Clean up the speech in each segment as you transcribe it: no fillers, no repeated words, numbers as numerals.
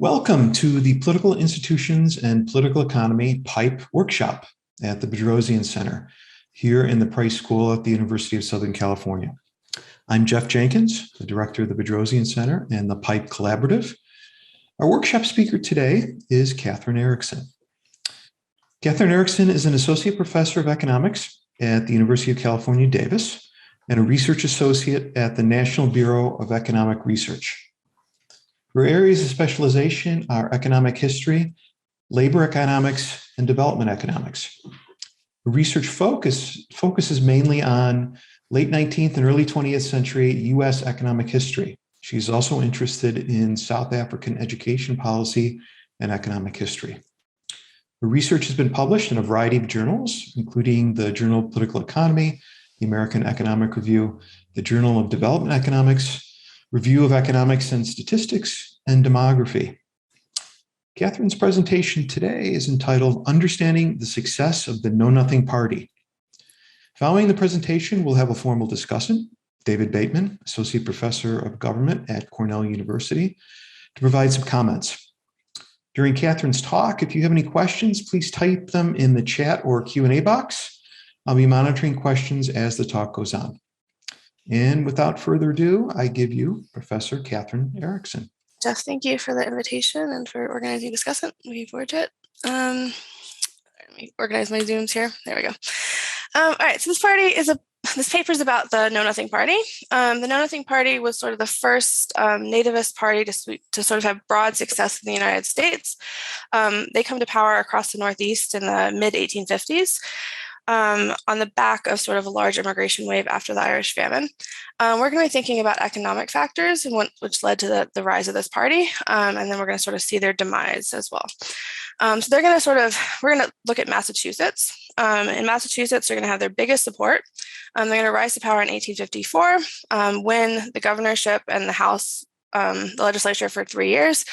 Welcome to the Political Institutions and Political Economy PIPE workshop at the Bedrosian Center here in the Price School at the University of Southern California. I'm Jeff Jenkins, the director of the Bedrosian Center and the PIPE Collaborative. Our workshop speaker today is Catherine Erickson. Catherine Erickson is an associate professor of economics at the University of California, Davis, and a research associate at the National Bureau of Economic Research. Her areas of specialization are economic history, labor economics, and development economics. Her research focuses mainly on late 19th and early 20th century U.S. economic history. She's also interested in South African education policy and economic history. Her research has been published in a variety of journals, including the Journal of Political Economy, the American Economic Review, the Journal of Development Economics, Review of Economics and Statistics, and Demography. Catherine's presentation today is entitled Understanding the Success of the Know-Nothing Party. Following the presentation, we'll have a formal discussant, David Bateman, Associate Professor of Government at Cornell University, to provide some comments. During Catherine's talk, if you have any questions, please type them in the chat or Q&A box. I'll be monitoring questions as the talk goes on. And without further ado, I give you Professor Catherine Erickson. Jeff, thank you for the invitation and for organizing Discussant. Looking forward to it. Let me organize my Zooms here. There we go. All right, so this paper is about the Know Nothing Party. The Know Nothing Party was sort of the first nativist party to sort of have broad success in the United States. They come to power across the Northeast in the mid-1850s. On the back of sort of a large immigration wave after the Irish Famine. We're going to be thinking about economic factors and which led to the rise of this party, and then we're going to sort of see their demise as well. So we're going to look at Massachusetts. In Massachusetts, they're going to have their biggest support. They're going to rise to power in 1854, win the governorship and the House, the legislature for 3 years,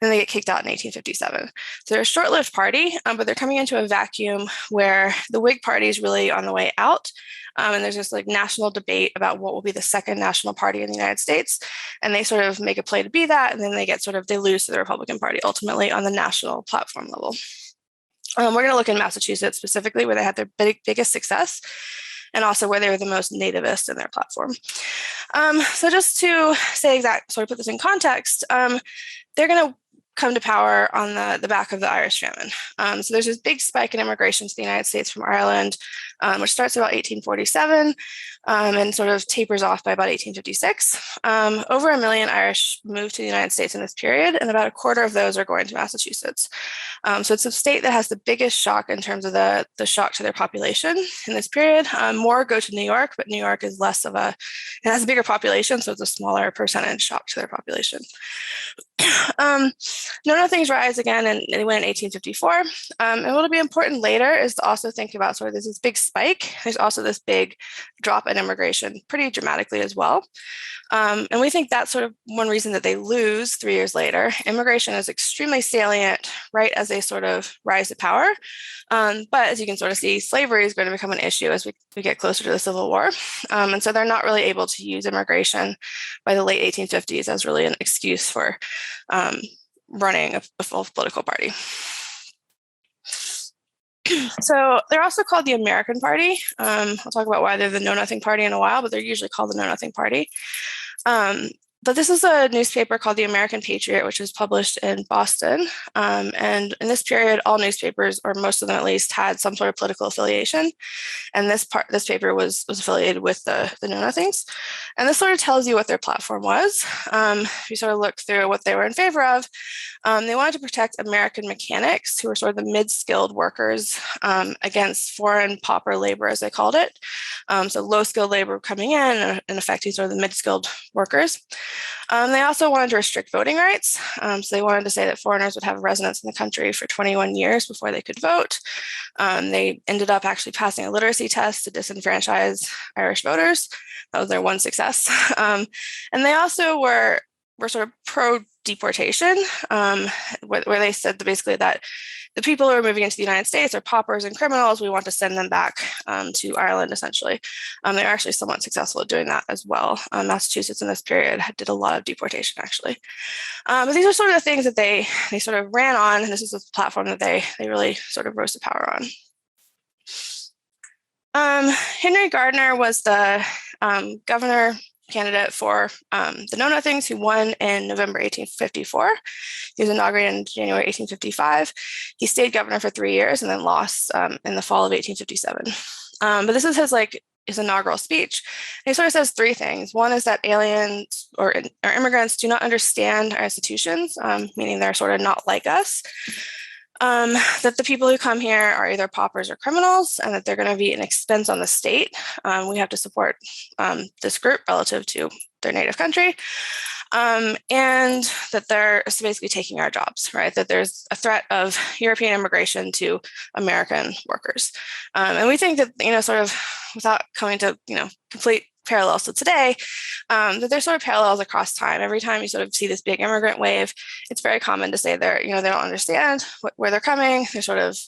then they get kicked out in 1857. So they're a short-lived party, but they're coming into a vacuum where the Whig Party is really on the way out. And there's this national debate about what will be the second national party in the United States. And they sort of make a play to be that, and then they lose to the Republican Party ultimately on the national platform level. We're going to look in Massachusetts specifically where they had their biggest success, and also where they were the most nativist in their platform. So just to put this in context, they're going to come to power on the back of the Irish Famine. So there's this big spike in immigration to the United States from Ireland, which starts about 1847 and sort of tapers off by about 1856. Over 1 million Irish moved to the United States in this period, and about a quarter of those are going to Massachusetts. So it's a state that has the biggest shock in terms of the shock to their population in this period. More go to New York, but New York is it has a bigger population, so it's a smaller percentage shock to their population. Know Nothing's rise again, and they went in 1854. And what'll be important later is to also think about sort of this big spike. There's also this big drop in immigration pretty dramatically as well. And we think that's sort of one reason that they lose 3 years later. Immigration is extremely salient right as they sort of rise to power. But as you can sort of see, slavery is going to become an issue as we get closer to the Civil War. And so they're not really able to use immigration by the late 1850s as really an excuse for running a full political party. So they're also called the American Party. I'll talk about why they're the Know Nothing Party in a while, but they're usually called the Know Nothing Party. But this is a newspaper called the American Patriot, which was published in Boston. And in this period, all newspapers, or most of them at least, had some sort of political affiliation. And this paper was affiliated with the Know Nothings. And this sort of tells you what their platform was. If you sort of look through what they were in favor of, they wanted to protect American mechanics, who were sort of the mid-skilled workers, against foreign pauper labor, as they called it. So low-skilled labor coming in and affecting sort of the mid-skilled workers. They also wanted to restrict voting rights. So they wanted to say that foreigners would have residence in the country for 21 years before they could vote. They ended up actually passing a literacy test to disenfranchise Irish voters. That was their one success. And they also were sort of pro-deportation, where they said that basically that the people who are moving into the United States are paupers and criminals. We want to send them back to Ireland, essentially. They're actually somewhat successful at doing that as well. Massachusetts in this period did a lot of deportation, actually. But these are sort of the things that they sort of ran on, and this is a platform that they really sort of rose to power on. Henry Gardner was the governor candidate for the Know Nothings, who won in November 1854. He was inaugurated in January 1855. He stayed governor for 3 years and then lost in the fall of 1857. But this is his inaugural speech. And he sort of says three things. One is that aliens or immigrants do not understand our institutions, meaning they're sort of not like us. That the people who come here are either paupers or criminals, and that they're going to be an expense on the state. We have to support this group relative to their native country. And that they're basically taking our jobs, right? That there's a threat of European immigration to American workers. And we think that, sort of without coming to, complete parallels to today, that there's sort of parallels across time. Every time you sort of see this big immigrant wave, it's very common to say they don't understand where they're coming. They're sort of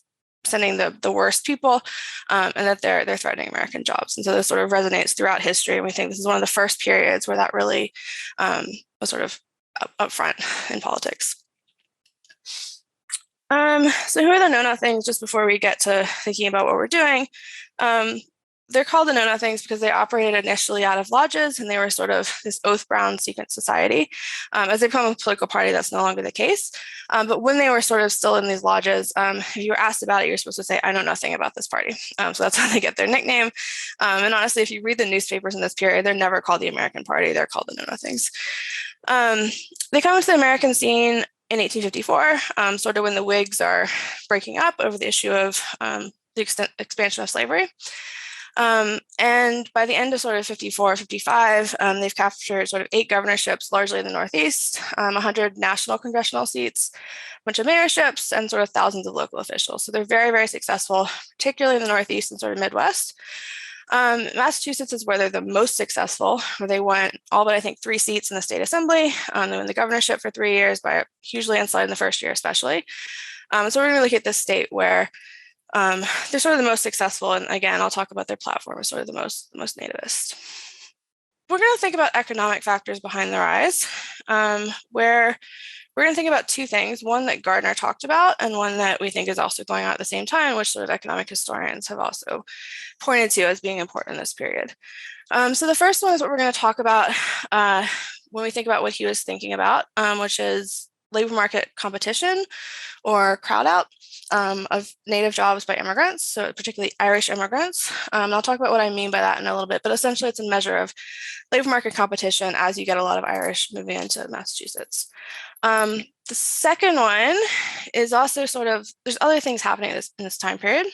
sending the worst people, and that they're threatening American jobs. And so this sort of resonates throughout history. And we think this is one of the first periods where that really was sort of up front in politics. So who are the Know Nothings, just before we get to thinking about what we're doing? They're called the Know Nothings because they operated initially out of lodges, and they were sort of this oath-bound secret society. As they become a political party, that's no longer the case. But when they were sort of still in these lodges, if you were asked about it, you're supposed to say, "I know nothing about this party." So that's how they get their nickname. And honestly, if you read the newspapers in this period, they're never called the American Party. They're called the Know Nothings. They come into the American scene in 1854, sort of when the Whigs are breaking up over the issue of the expansion of slavery. And by the end of sort of 54, 55, they've captured sort of 8 governorships, largely in the Northeast, 100 national congressional seats, a bunch of mayorships, and sort of thousands of local officials. So they're very, very successful, particularly in the Northeast and sort of Midwest. Massachusetts is where they're the most successful, where they won all but I think 3 seats in the state assembly. They won the governorship for 3 years, by a huge landslide in the first year especially. So we're going to look at this state where they're sort of the most successful, and again, I'll talk about their platform as sort of the most nativist. We're going to think about economic factors behind the rise, where we're going to think about 2 things, one that Gardner talked about and one that we think is also going on at the same time, which sort of economic historians have also pointed to as being important in this period. So the first one is what we're going to talk about when we think about what he was thinking about, which is labor market competition or crowd out of native jobs by immigrants, so particularly Irish immigrants. And I'll talk about what I mean by that in a little bit, but essentially it's a measure of labor market competition as you get a lot of Irish moving into Massachusetts. The second one is also sort of, there's other things happening in this time period.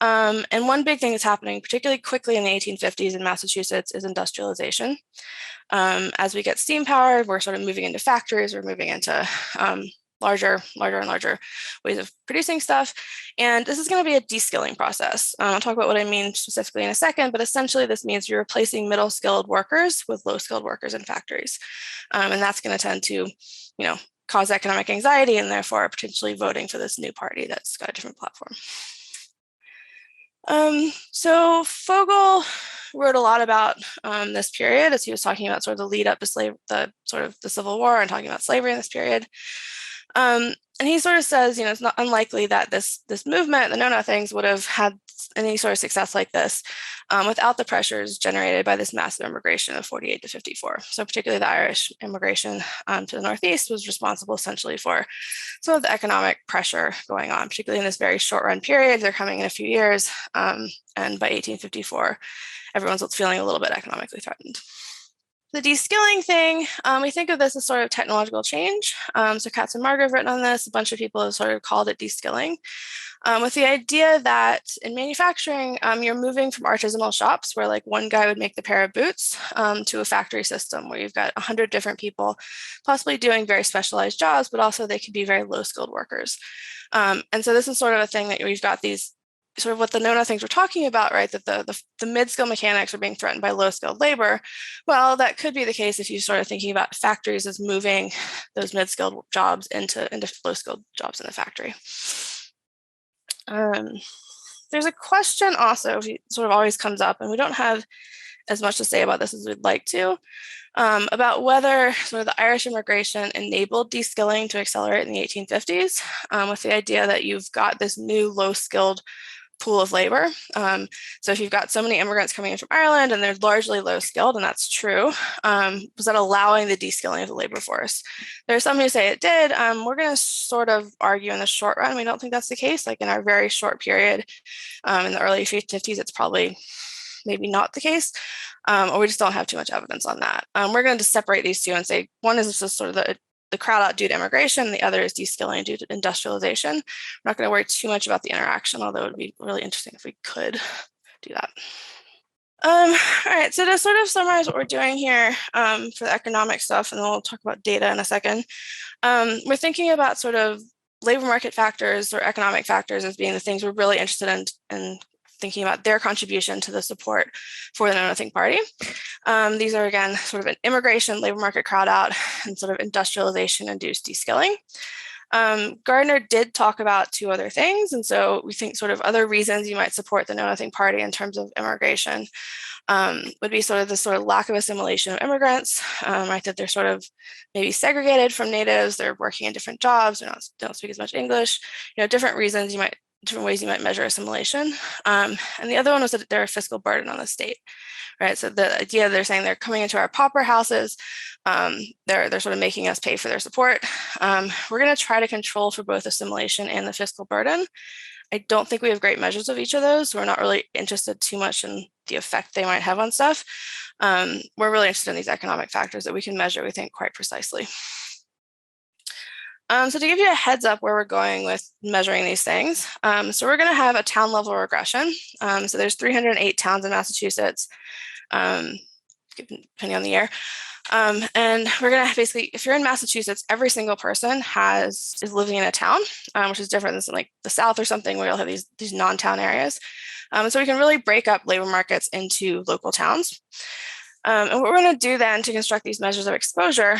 And one big thing that's happening particularly quickly in the 1850s in Massachusetts is industrialization. As we get steam powered, we're sort of moving into factories, we're moving into larger and larger ways of producing stuff. And this is going to be a deskilling process. I'll talk about what I mean specifically in a second, but essentially this means you're replacing middle skilled workers with low skilled workers in factories. And that's going to tend to, cause economic anxiety and therefore potentially voting for this new party that's got a different platform. So Fogel wrote a lot about this period as he was talking about sort of the lead up to the Civil War and talking about slavery in this period. And he sort of says, it's not unlikely that this movement, the Know Nothings, would have had any sort of success like this without the pressures generated by this massive immigration of 48 to 54. So particularly the Irish immigration to the Northeast was responsible essentially for some of the economic pressure going on, particularly in this very short run period. They're coming in a few years. And by 1854, everyone's feeling a little bit economically threatened. The deskilling thing, we think of this as sort of technological change. So Katz and Margaret have written on this. A bunch of people have sort of called it deskilling, with the idea that in manufacturing, you're moving from artisanal shops where like one guy would make the pair of boots to a factory system where you've got 100 different people possibly doing very specialized jobs, but also they could be very low skilled workers. And so this is sort of a thing that we've got these sort of what the Know Nothings we're talking about, right? That the mid-skilled mechanics are being threatened by low-skilled labor. Well, that could be the case if you sort of thinking about factories as moving those mid-skilled jobs into low-skilled jobs in the factory. There's a question also, sort of always comes up, and we don't have as much to say about this as we'd like to, about whether sort of the Irish immigration enabled deskilling to accelerate in the 1850s, with the idea that you've got this new low-skilled pool of labor. So if you've got so many immigrants coming in from Ireland and they're largely low skilled, and that's true, was that allowing the deskilling of the labor force? There's some who say it did. We're going to sort of argue in the short run, we don't think that's the case. Like in our very short period in the early 50s, it's probably maybe not the case, or we just don't have too much evidence on that. We're going to separate these two and say one is just sort of the crowd out due to immigration, the other is deskilling due to industrialization. We're not going to worry too much about the interaction, although it would be really interesting if we could do that. All right, so to sort of summarize what we're doing here for the economic stuff, and then we'll talk about data in a second, we're thinking about sort of labor market factors or economic factors as being the things we're really interested in thinking about their contribution to the support for the Know Nothing Party. These are, again, sort of an immigration, labor market crowd out, and sort of industrialization-induced deskilling. Gardner did talk about two other things, and so we think sort of other reasons you might support the Know Nothing Party in terms of immigration would be sort of the sort of lack of assimilation of immigrants, right, that they're sort of maybe segregated from natives, they're working in different jobs, they don't speak as much English, different reasons different ways you might measure assimilation. And the other one was that they're a fiscal burden on the state, right? So the idea they're saying they're coming into our pauper houses, they're sort of making us pay for their support. We're going to try to control for both assimilation and the fiscal burden. I don't think we have great measures of each of those. So we're not really interested too much in the effect they might have on stuff. We're really interested in these economic factors that we can measure, we think, quite precisely. So to give you a heads up where we're going with measuring these things, so we're going to have a town level regression. So there's 308 towns in Massachusetts, depending on the year. And we're going to basically, if you're in Massachusetts, every single person is living in a town, which is different than like the South or something where you'll have these non-town areas. So we can really break up labor markets into local towns. And what we're going to do then to construct these measures of exposure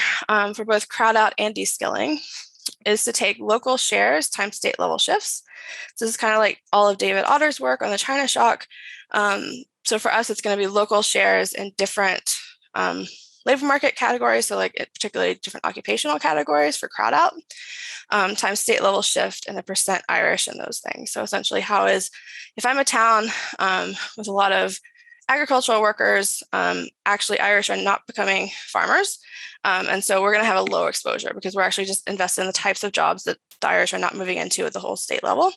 for both crowd out and deskilling is to take local shares times state level shifts. So this is kind of like all of David Otter's work on the China shock. So for us, it's going to be local shares in different labor market categories, so like particularly different occupational categories for crowd out, times state level shift and the percent Irish in those things. So essentially if I'm a town with a lot of agricultural workers, actually Irish are not becoming farmers. And so we're going to have a low exposure because we're actually just invested in the types of jobs that the Irish are not moving into at the whole state level.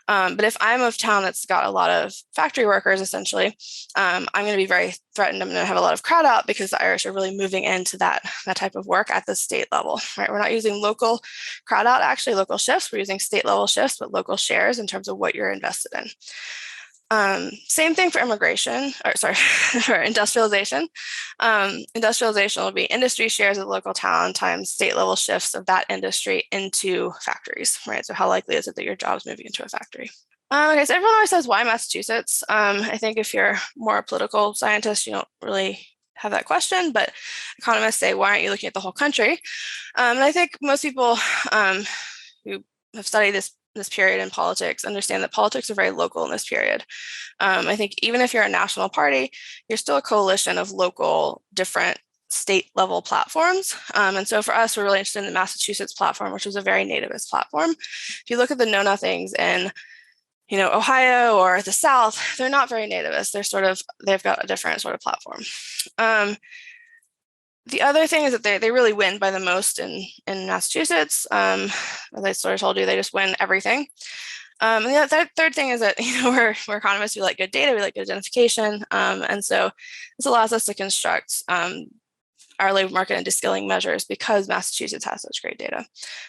But if I'm a town that's got a lot of factory workers, essentially, I'm going to be very threatened. I'm going to have a lot of crowd out because the Irish are really moving into that type of work at the state level, right? We're not using local crowd out, actually local shifts. We're using state level shifts, but local shares in terms of what you're invested in. Same thing for for industrialization. Industrialization will be industry shares of the local town times state level shifts of that industry into factories, right? So how likely is it that your job's moving into a factory? Okay, so everyone always says, why Massachusetts? I think if you're more a political scientist, you don't really have that question, but economists say, why aren't you looking at the whole country? And I think most people who have studied this period in politics understand that politics are very local in this period. I think even if you're a national party, you're still a coalition of local, different state level platforms. And so for us, we're really interested in the Massachusetts platform, which was a very nativist platform. If you look at the Know Nothings in Ohio or the South, they're not very nativist. They've got a different sort of platform. The other thing is that they really win by the most in Massachusetts. As I sort of told you, they just win everything. And the third thing is that we're economists. We like good data. We like good identification. And so this allows us to construct our labor market and deskilling measures because Massachusetts has such great data.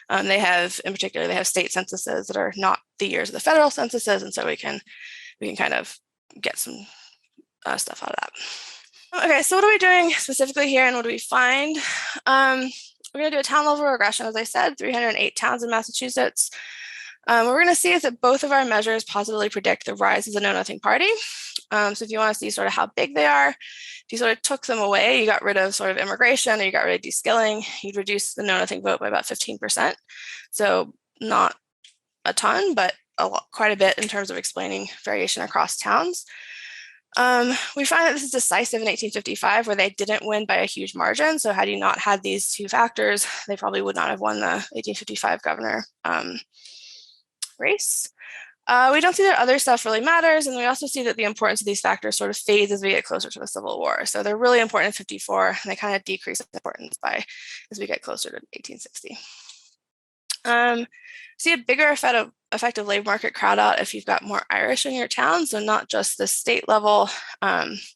They have state censuses that are not the years of the federal censuses, and so we can kind of get some stuff out of that. Okay, so what are we doing specifically here and what do we find? We're going to do a town level regression, as I said, 308 towns in Massachusetts. What we're going to see is that both of our measures positively predict the rise of the Know Nothing Party. So if you want to see sort of how big they are, if you sort of took them away, you got rid of sort of immigration or you got rid of deskilling, you'd reduce the Know Nothing vote by about 15%. So not a ton, but quite a bit in terms of explaining variation across towns. We find that this is decisive in 1855, where they didn't win by a huge margin. So had you not had these two factors, they probably would not have won the 1855 governor race. We don't see that other stuff really matters. And we also see that the importance of these factors sort of fades as we get closer to the Civil War. So they're really important in 54, and they kind of decrease in importance as we get closer to 1860. See a bigger effect of labor market crowd out if you've got more Irish in your town. So not just the state level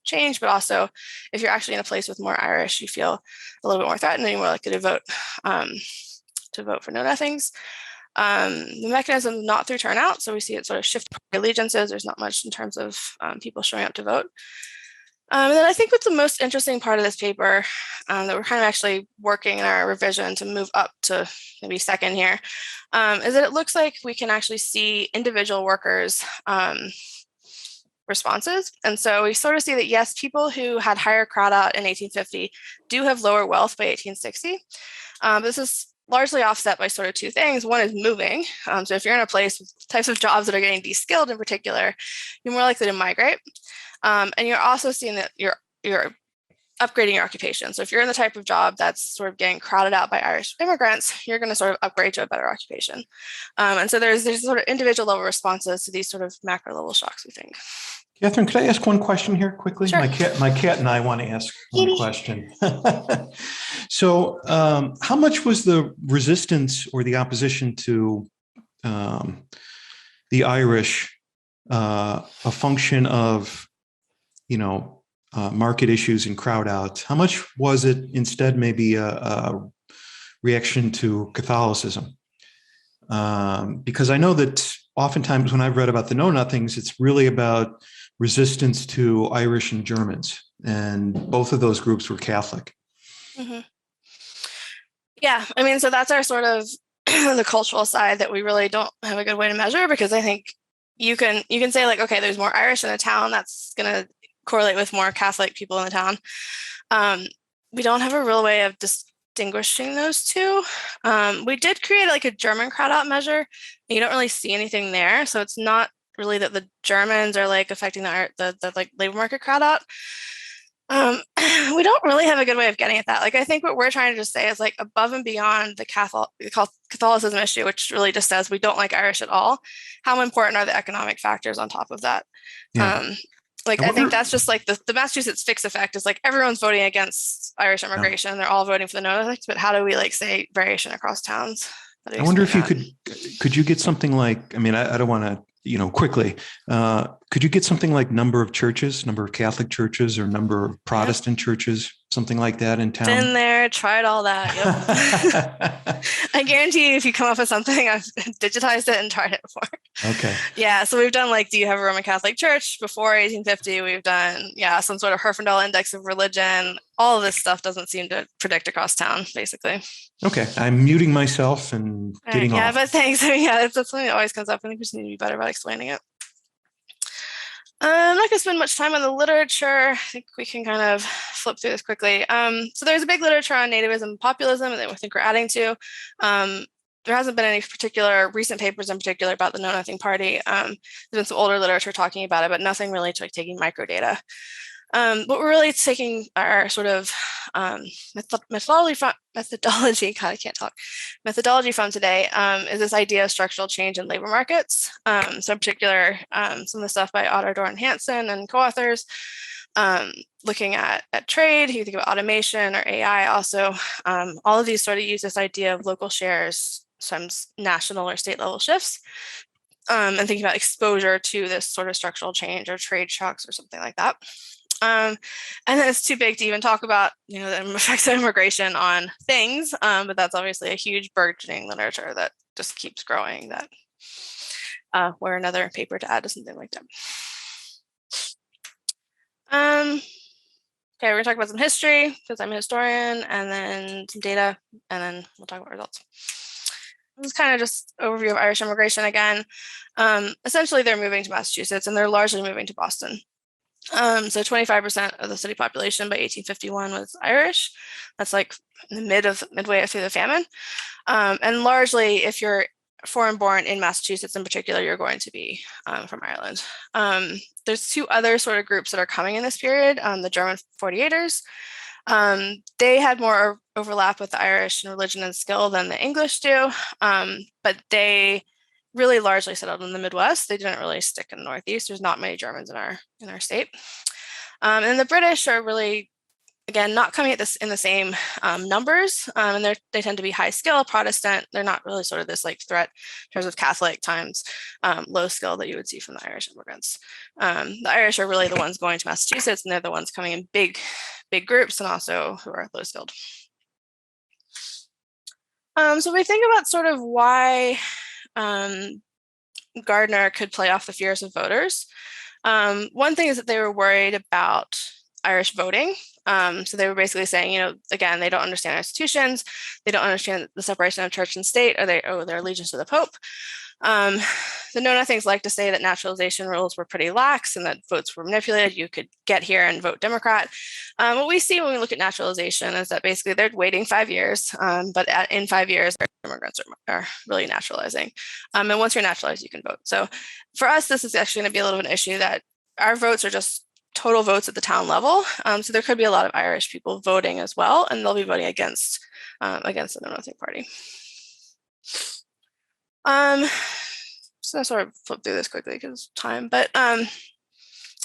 change, but also if you're actually in a place with more Irish, you feel a little bit more threatened and you're more likely to vote for Know Nothings. The mechanism is not through turnout. So we see it sort of shift allegiances. There's not much in terms of people showing up to vote. And then I think what's the most interesting part of this paper that we're kind of actually working in our revision to move up to maybe second here is that it looks like we can actually see individual workers' responses. And so we sort of see that, yes, people who had higher crowd out in 1850 do have lower wealth by 1860. This is largely offset by sort of two things. One is moving. So if you're in a place with types of jobs that are getting deskilled in particular, you're more likely to migrate. And you're also seeing that you're upgrading your occupation. So if you're in the type of job that's sort of getting crowded out by Irish immigrants, you're going to sort of upgrade to a better occupation. And so there's sort of individual level responses to these sort of macro level shocks, we think. Catherine, could I ask one question here quickly? Sure. My cat and I want to ask one question. So how much was the resistance or the opposition to the Irish a function of, market issues and crowd out? How much was it instead maybe a reaction to Catholicism? Because I know that oftentimes when I've read about the Know Nothings, it's really about resistance to Irish and Germans, and both of those groups were Catholic. Mm-hmm. Yeah, I mean, so that's our sort of the cultural side that we really don't have a good way to measure, because I think you can say like, okay, there's more Irish in a town, that's going to correlate with more Catholic people in the town. We don't have a real way of distinguishing those two. We did create like a German crowd out measure. You don't really see anything there, so it's not really that the Germans are like affecting the like labor market crowd out. We don't really have a good way of getting at that. Like, I think what we're trying to just say is like above and beyond the Catholicism issue, which really just says we don't like Irish at all, how important are the economic factors on top of that? Yeah. I think that's just like the Massachusetts fix effect is like everyone's voting against Irish immigration. Yeah. They're all voting for the Know Nothings, but how do we like say variation across towns? I wonder if you could you get something like, I mean, I don't want to, quickly, could you get something like number of churches, number of Catholic churches or number of Protestant churches, something like that in town? Been there, tried all that. Yep. I guarantee you if you come up with something, I've digitized it and tried it before. Okay. Yeah. So we've done like, do you have a Roman Catholic church before 1850? We've done, some sort of Herfindahl index of religion. All of this stuff doesn't seem to predict across town, basically. Okay. I'm muting myself and getting off. Yeah, but thanks. I mean, that's something that always comes up. I think we just need to be better about explaining it. I'm not going to spend much time on the literature. I think we can kind of flip through this quickly. So there's a big literature on nativism and populism that I think we're adding to. There hasn't been any particular recent papers in particular about the Know Nothing Party. There's been some older literature talking about it, but nothing really to like taking microdata. What we're really taking our sort of methodology from today is this idea of structural change in labor markets. So in particular, some of the stuff by Otto Dorn Hansen and co-authors, looking at trade, you think about automation or AI also, all of these sort of use this idea of local shares, sometimes national or state level shifts, and thinking about exposure to this sort of structural change or trade shocks or something like that. And then it's too big to even talk about, the effects of immigration on things, but that's obviously a huge burgeoning literature that just keeps growing. That we're another paper to add to something like that. Okay, we're gonna talk about some history because I'm a historian, and then some data, and then we'll talk about results. This is kind of just overview of Irish immigration again. Essentially, they're moving to Massachusetts, and they're largely moving to Boston. So 25% of the city population by 1851 was Irish. That's like in the midway through the famine. And largely, if you're foreign-born in Massachusetts in particular, you're going to be from Ireland. There's two other sort of groups that are coming in this period, the German 48ers. They had more overlap with the Irish in religion and skill than the English do, but they really largely settled in the Midwest. They didn't really stick in the Northeast. There's not many Germans in our state. And the British are really, again, not coming at this in the same numbers, and they tend to be high skill Protestant. They're not really sort of this like threat in terms of Catholic times low skill that you would see from the Irish immigrants. The Irish are really the ones going to Massachusetts, and they're the ones coming in big groups and also who are low skilled. So we think about sort of why Gardner could play off the fears of voters. One thing is that they were worried about Irish voting. So they were basically saying, again, they don't understand institutions, they don't understand the separation of church and state, or they owe their allegiance to the Pope. The know-nothings like to say that naturalization rules were pretty lax and that votes were manipulated. You could get here and vote Democrat. What we see when we look at naturalization is that basically they're waiting 5 years, but in 5 years, immigrants are really naturalizing. And once you're naturalized, you can vote. So for us, this is actually going to be a little bit of an issue that our votes are just total votes at the town level. So there could be a lot of Irish people voting as well, and they'll be voting against the Know-Nothing Party. So I'll sort of flip through this quickly because of time, but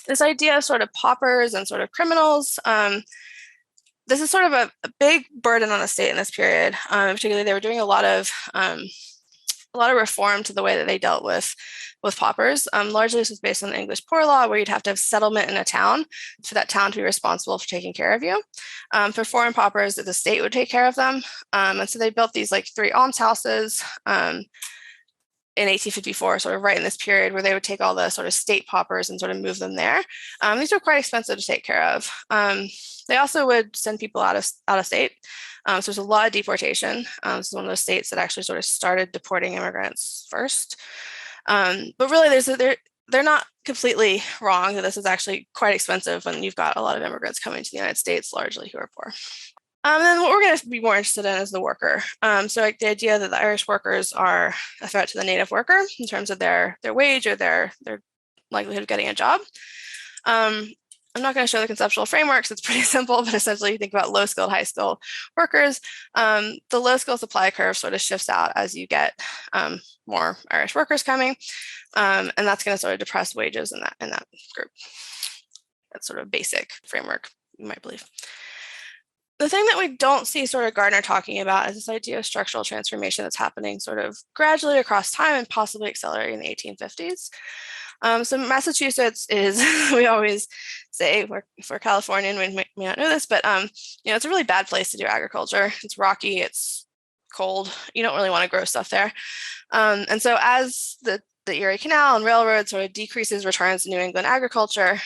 this idea of sort of paupers and sort of criminals, this is sort of a big burden on the state in this period. Particularly, they were doing a lot of reform to the way that they dealt with paupers. Largely, this was based on the English Poor Law, where you'd have to have settlement in a town for that town to be responsible for taking care of you. For foreign paupers, the state would take care of them. And so they built these like 3 almshouses in 1854, sort of right in this period, where they would take all the sort of state paupers and sort of move them there. These were quite expensive to take care of. They also would send people out of state. So there's a lot of deportation. This is one of those states that actually sort of started deporting immigrants first. But really, they're not completely wrong that this is actually quite expensive when you've got a lot of immigrants coming to the United States, largely who are poor. And then what we're going to be more interested in is the worker. So like the idea that the Irish workers are a threat to the native worker in terms of their wage or their likelihood of getting a job. I'm not going to show the conceptual frameworks. It's pretty simple, but essentially you think about low-skilled, high-skilled workers. The low-skill supply curve sort of shifts out as you get more Irish workers coming, and that's going to sort of depress wages in that group. That's sort of basic framework, you might believe. The thing that we don't see sort of Gardner talking about is this idea of structural transformation that's happening sort of gradually across time and possibly accelerating in the 1850s. So Massachusetts is, we always say, for Californian, we may not know this, but it's a really bad place to do agriculture. It's rocky, it's cold, you don't really want to grow stuff there. And so as the Erie Canal and railroad sort of decreases returns to New England agriculture,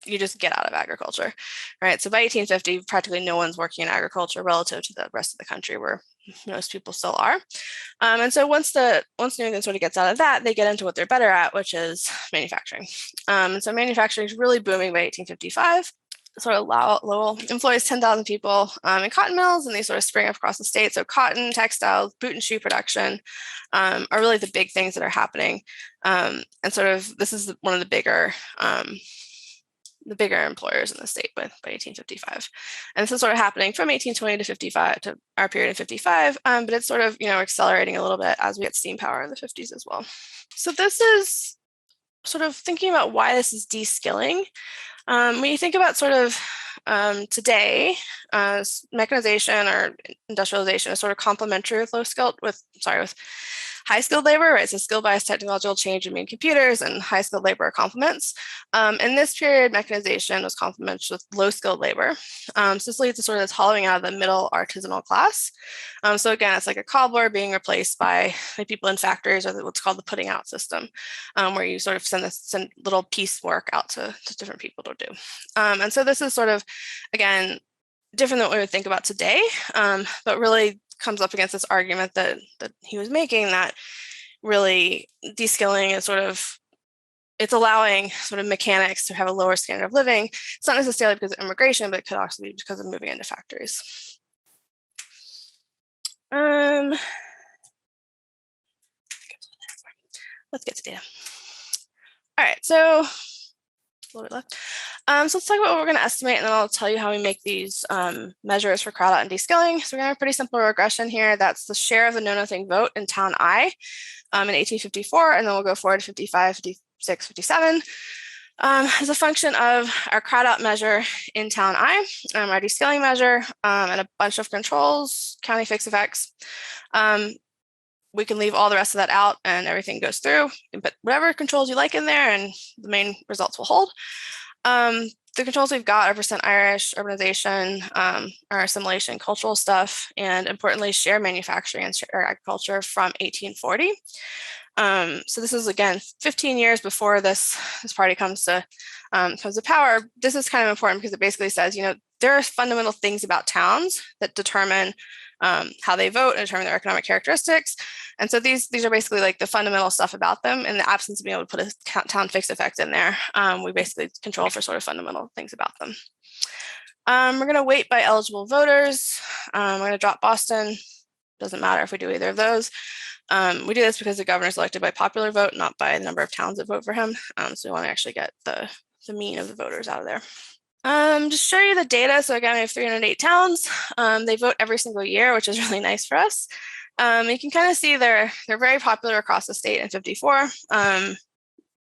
you just get out of agriculture, right? So by 1850, practically no one's working in agriculture relative to the rest of the country where most people still are. And so once New England sort of gets out of that, they get into what they're better at, which is manufacturing. And so manufacturing is really booming by 1855. Sort of Lowell employs 10,000 people in cotton mills, and they sort of spring up across the state. So cotton, textiles, boot and shoe production are really the big things that are happening. And sort of this is one of the bigger employers in the state by 1855. And this is sort of happening from 1820 to 55 to our period in 55, but it's sort of, accelerating a little bit as we get steam power in the 50s as well. So this is sort of thinking about why this is deskilling. When you think about sort of today, mechanization or industrialization is sort of complementary with high-skilled labor, right? So skill-biased technological change in computers and high-skilled labor are complements. In this period, mechanization was complemented with low-skilled labor. So this leads to sort of this hollowing out of the middle artisanal class. So again, it's like a cobbler being replaced by people in factories, or what's called the putting out system, where you sort of send little piecework out to different people to do. And so this is sort of, again, different than what we would think about today, but really comes up against this argument that he was making, that really deskilling is it's allowing sort of mechanics to have a lower standard of living. It's not necessarily because of immigration, but it could also be because of moving into factories. let's get to data. All right, so a little bit left. So let's talk about what we're going to estimate, and then I'll tell you how we make these measures for crowd out and deskilling. So we're going to have a pretty simple regression here. That's the share of the know nothing vote in town I in 1854, and then we'll go forward to 55, 56, 57. As a function of our crowd out measure in town I, our deskilling measure, and a bunch of controls, county fixed effects. We can leave all the rest of that out and everything goes through, but whatever controls you like in there and the main results will hold. The controls we've got are percent Irish, urbanization, our assimilation, cultural stuff, and importantly, share manufacturing and share agriculture from 1840. So this is, again, 15 years before this party comes to power. This is kind of important because it basically says, there are fundamental things about towns that determine how they vote and determine their economic characteristics. And so these are basically like the fundamental stuff about them. In the absence of being able to put a town fixed effect in there, we basically control for sort of fundamental things about them. We're going to weight by eligible voters. We're going to drop Boston. Doesn't matter if we do either of those. We do this because the governor is elected by popular vote, not by the number of towns that vote for him. So we want to actually get the mean of the voters out of there. Just show you the data. So again, we have 308 towns. They vote every single year, which is really nice for us. You can kind of see they're very popular across the state in 54.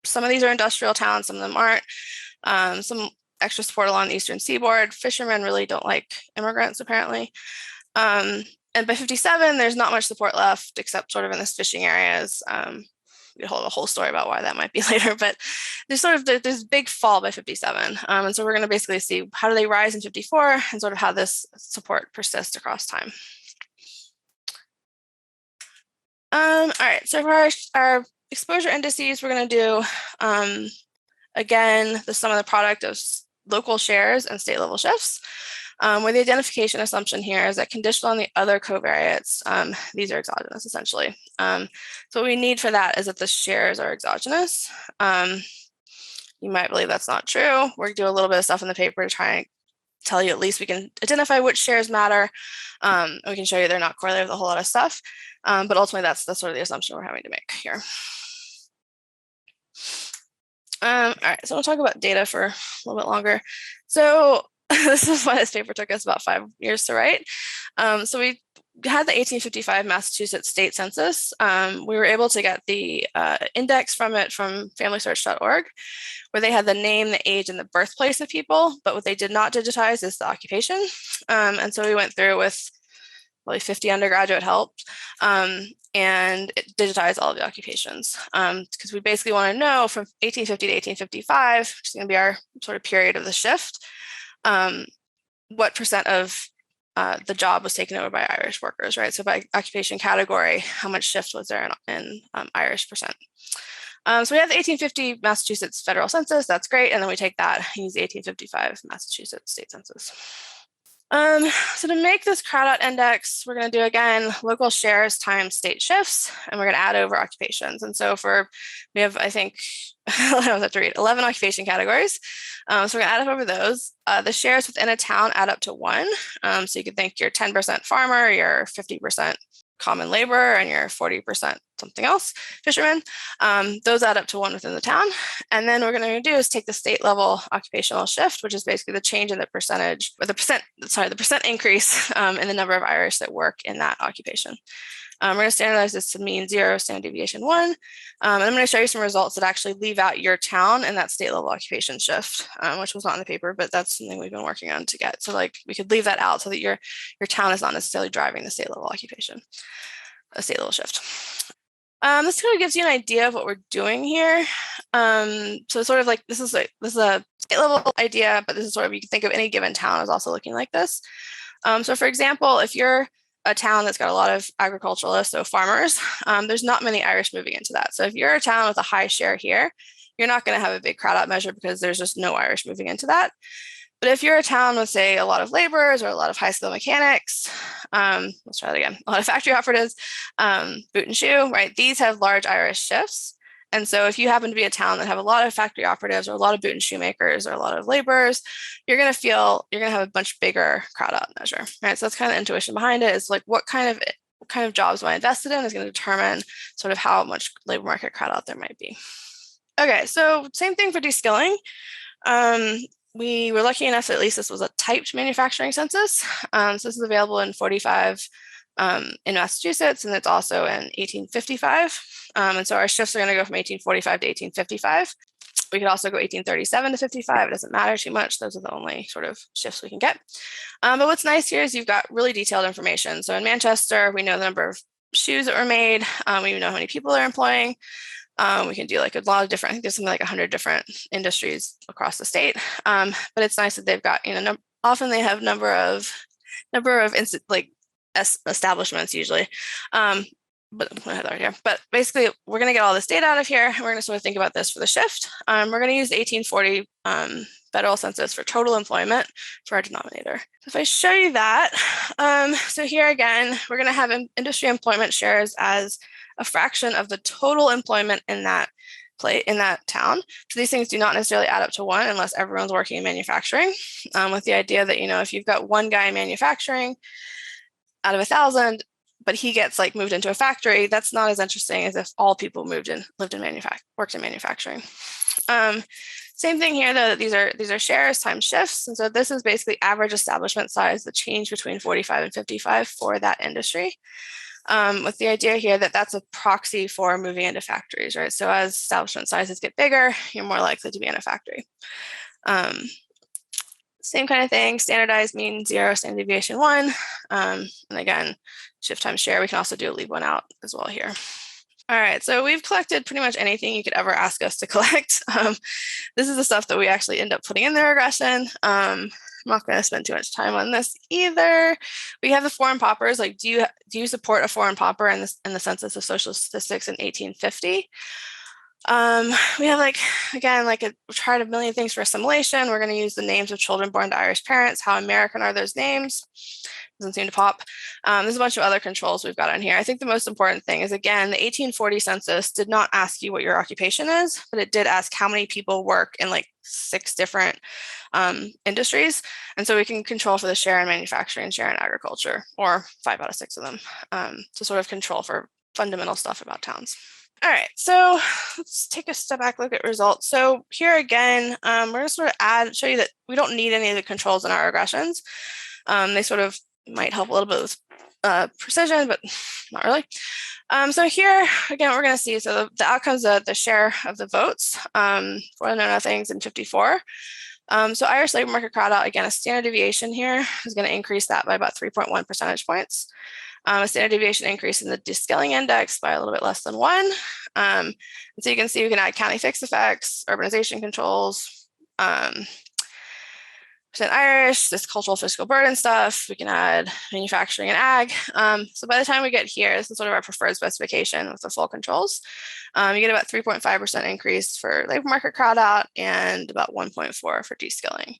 Some of these are industrial towns, some of them aren't. Some extra support along the eastern seaboard. Fishermen really don't like immigrants, apparently. And by 57, there's not much support left, except sort of in the fishing areas. We hold a whole story about why that might be later, but there's big fall by 57. And so we're going to basically see how do they rise in 54 and sort of how this support persists across time. All right, so for our exposure indices, we're going to do, again, the sum of the product of local shares and state level shifts. Where the identification assumption here is that conditional on the other covariates, these are exogenous essentially. So what we need for that is that the shares are exogenous. You might believe that's not true. We're gonna do a little bit of stuff in the paper to try and tell you at least we can identify which shares matter. We can show you they're not correlated with a whole lot of stuff. But ultimately that's sort of the assumption we're having to make here. All right, so we'll talk about data for a little bit longer. So this is why this paper took us about 5 years to write. So we had the 1855 Massachusetts state census. We were able to get the index from it from familysearch.org, where they had the name, the age, and the birthplace of people, but what they did not digitize is the occupation. And so we went through with probably 50 undergraduate help and it digitized all of the occupations. Because we basically want to know from 1850 to 1855, which is going to be our sort of period of the shift, what percent of the job was taken over by Irish workers, right? So by occupation category, how much shift was there in Irish percent? So we have the 1850 Massachusetts federal census, that's great. And then we take that and use the 1855 Massachusetts state census. So to make this crowd out index, we're going to do, again, local shares times state shifts, and we're going to add over occupations. And so we have, I think, I don't have to read, 11 occupation categories. So we're going to add up over those. The shares within a town add up to 1. So you could think you're 10% farmer, you're 50% common labor, and you're 40% something else, fishermen. Those add up to 1 within the town. And then what we're going to do is take the state level occupational shift, which is basically the change in the percentage, or the percent increase in the number of Irish that work in that occupation. We're going to standardize this to mean 0, standard deviation 1. And I'm going to show you some results that actually leave out your town and that state level occupation shift, which was not in the paper, but that's something we've been working on to get. So like we could leave that out so that your town is not necessarily driving the state level occupation, a state level shift. This kind of gives you an idea of what we're doing here. So sort of like this is a state level idea, but this is sort of, you can think of any given town as also looking like this. So for example, if you're a town that's got a lot of agriculturalists, so farmers, there's not many Irish moving into that. So if you're a town with a high share here, you're not going to have a big crowd out measure because there's just no Irish moving into that. But if you're a town with, say, a lot of laborers or a lot of high skill mechanics, let's try that again, a lot of factory operatives, boot and shoe, right? These have large Irish shifts. And so if you happen to be a town that have a lot of factory operatives or a lot of boot and shoemakers or a lot of laborers, you're going to have a much bigger crowd out measure, right? So that's kind of the intuition behind it, is like what kind of kind of jobs am I invested in is going to determine sort of how much labor market crowd out there might be. Okay, so same thing for deskilling. We were lucky enough that at least this was a typed manufacturing census. So this is available in 45 in Massachusetts, and it's also in 1855. And so our shifts are going to go from 1845 to 1855. We could also go 1837 to 55. It doesn't matter too much. Those are the only sort of shifts we can get. But what's nice here is you've got really detailed information. So in Manchester, we know the number of shoes that were made. We know how many people they're employing. We can do like a lot of different, I think there's something like 100 different industries across the state. But it's nice that they've got, often they have number of establishments usually. But basically, we're going to get all this data out of here, and we're going to sort of think about this for the shift. We're going to use the 1840 federal census for total employment for our denominator. So if I show you that, so here again, we're going to have industry employment shares as a fraction of the total employment in that town. So these things do not necessarily add up to 1 unless everyone's working in manufacturing, with the idea that, if you've got one guy in manufacturing out of 1,000, but he gets like moved into a factory, that's not as interesting as if all people worked in manufacturing. Same thing here, though, these are shares times shifts. And so this is basically average establishment size, the change between 45 and 55 for that industry. With the idea here that that's a proxy for moving into factories, right? So as establishment sizes get bigger, you're more likely to be in a factory. Same kind of thing, standardized mean 0, standard deviation 1. And again, shift times share, we can also do a leave one out as well here. All right, so we've collected pretty much anything you could ever ask us to collect. This is the stuff that we actually end up putting in the regression. I'm not going to spend too much time on this either. We have the foreign paupers. Like, do you support a foreign pauper in the Census of Social Statistics in 1850? We have we tried a million things for assimilation. We're going to use the names of children born to Irish parents. How American are those names? Doesn't seem to pop. There's a bunch of other controls we've got on here. I think the most important thing is, again, the 1840 census did not ask you what your occupation is, but it did ask how many people work in like 6 different industries. And so we can control for the share in manufacturing, share in agriculture, or 5 out of 6 of them, to sort of control for fundamental stuff about towns. All right, so let's take a step back, look at results. So here again, we're going to sort of show you that we don't need any of the controls in our regressions. They sort of might help a little bit with precision, but not really. So here, again, we're going to see, so the outcomes of the share of the votes for the know-nothings in 54. So Irish labor market crowd out, again, a standard deviation here is going to increase that by about 3.1 percentage points. A standard deviation increase in the deskilling index by a little bit less than 1. And so you can see we can add county fixed effects, urbanization controls, percent Irish, this cultural fiscal burden stuff. We can add manufacturing and ag. So by the time we get here, this is sort of our preferred specification with the full controls. You get about 3.5% increase for labor market crowd out and about 1.4 for deskilling.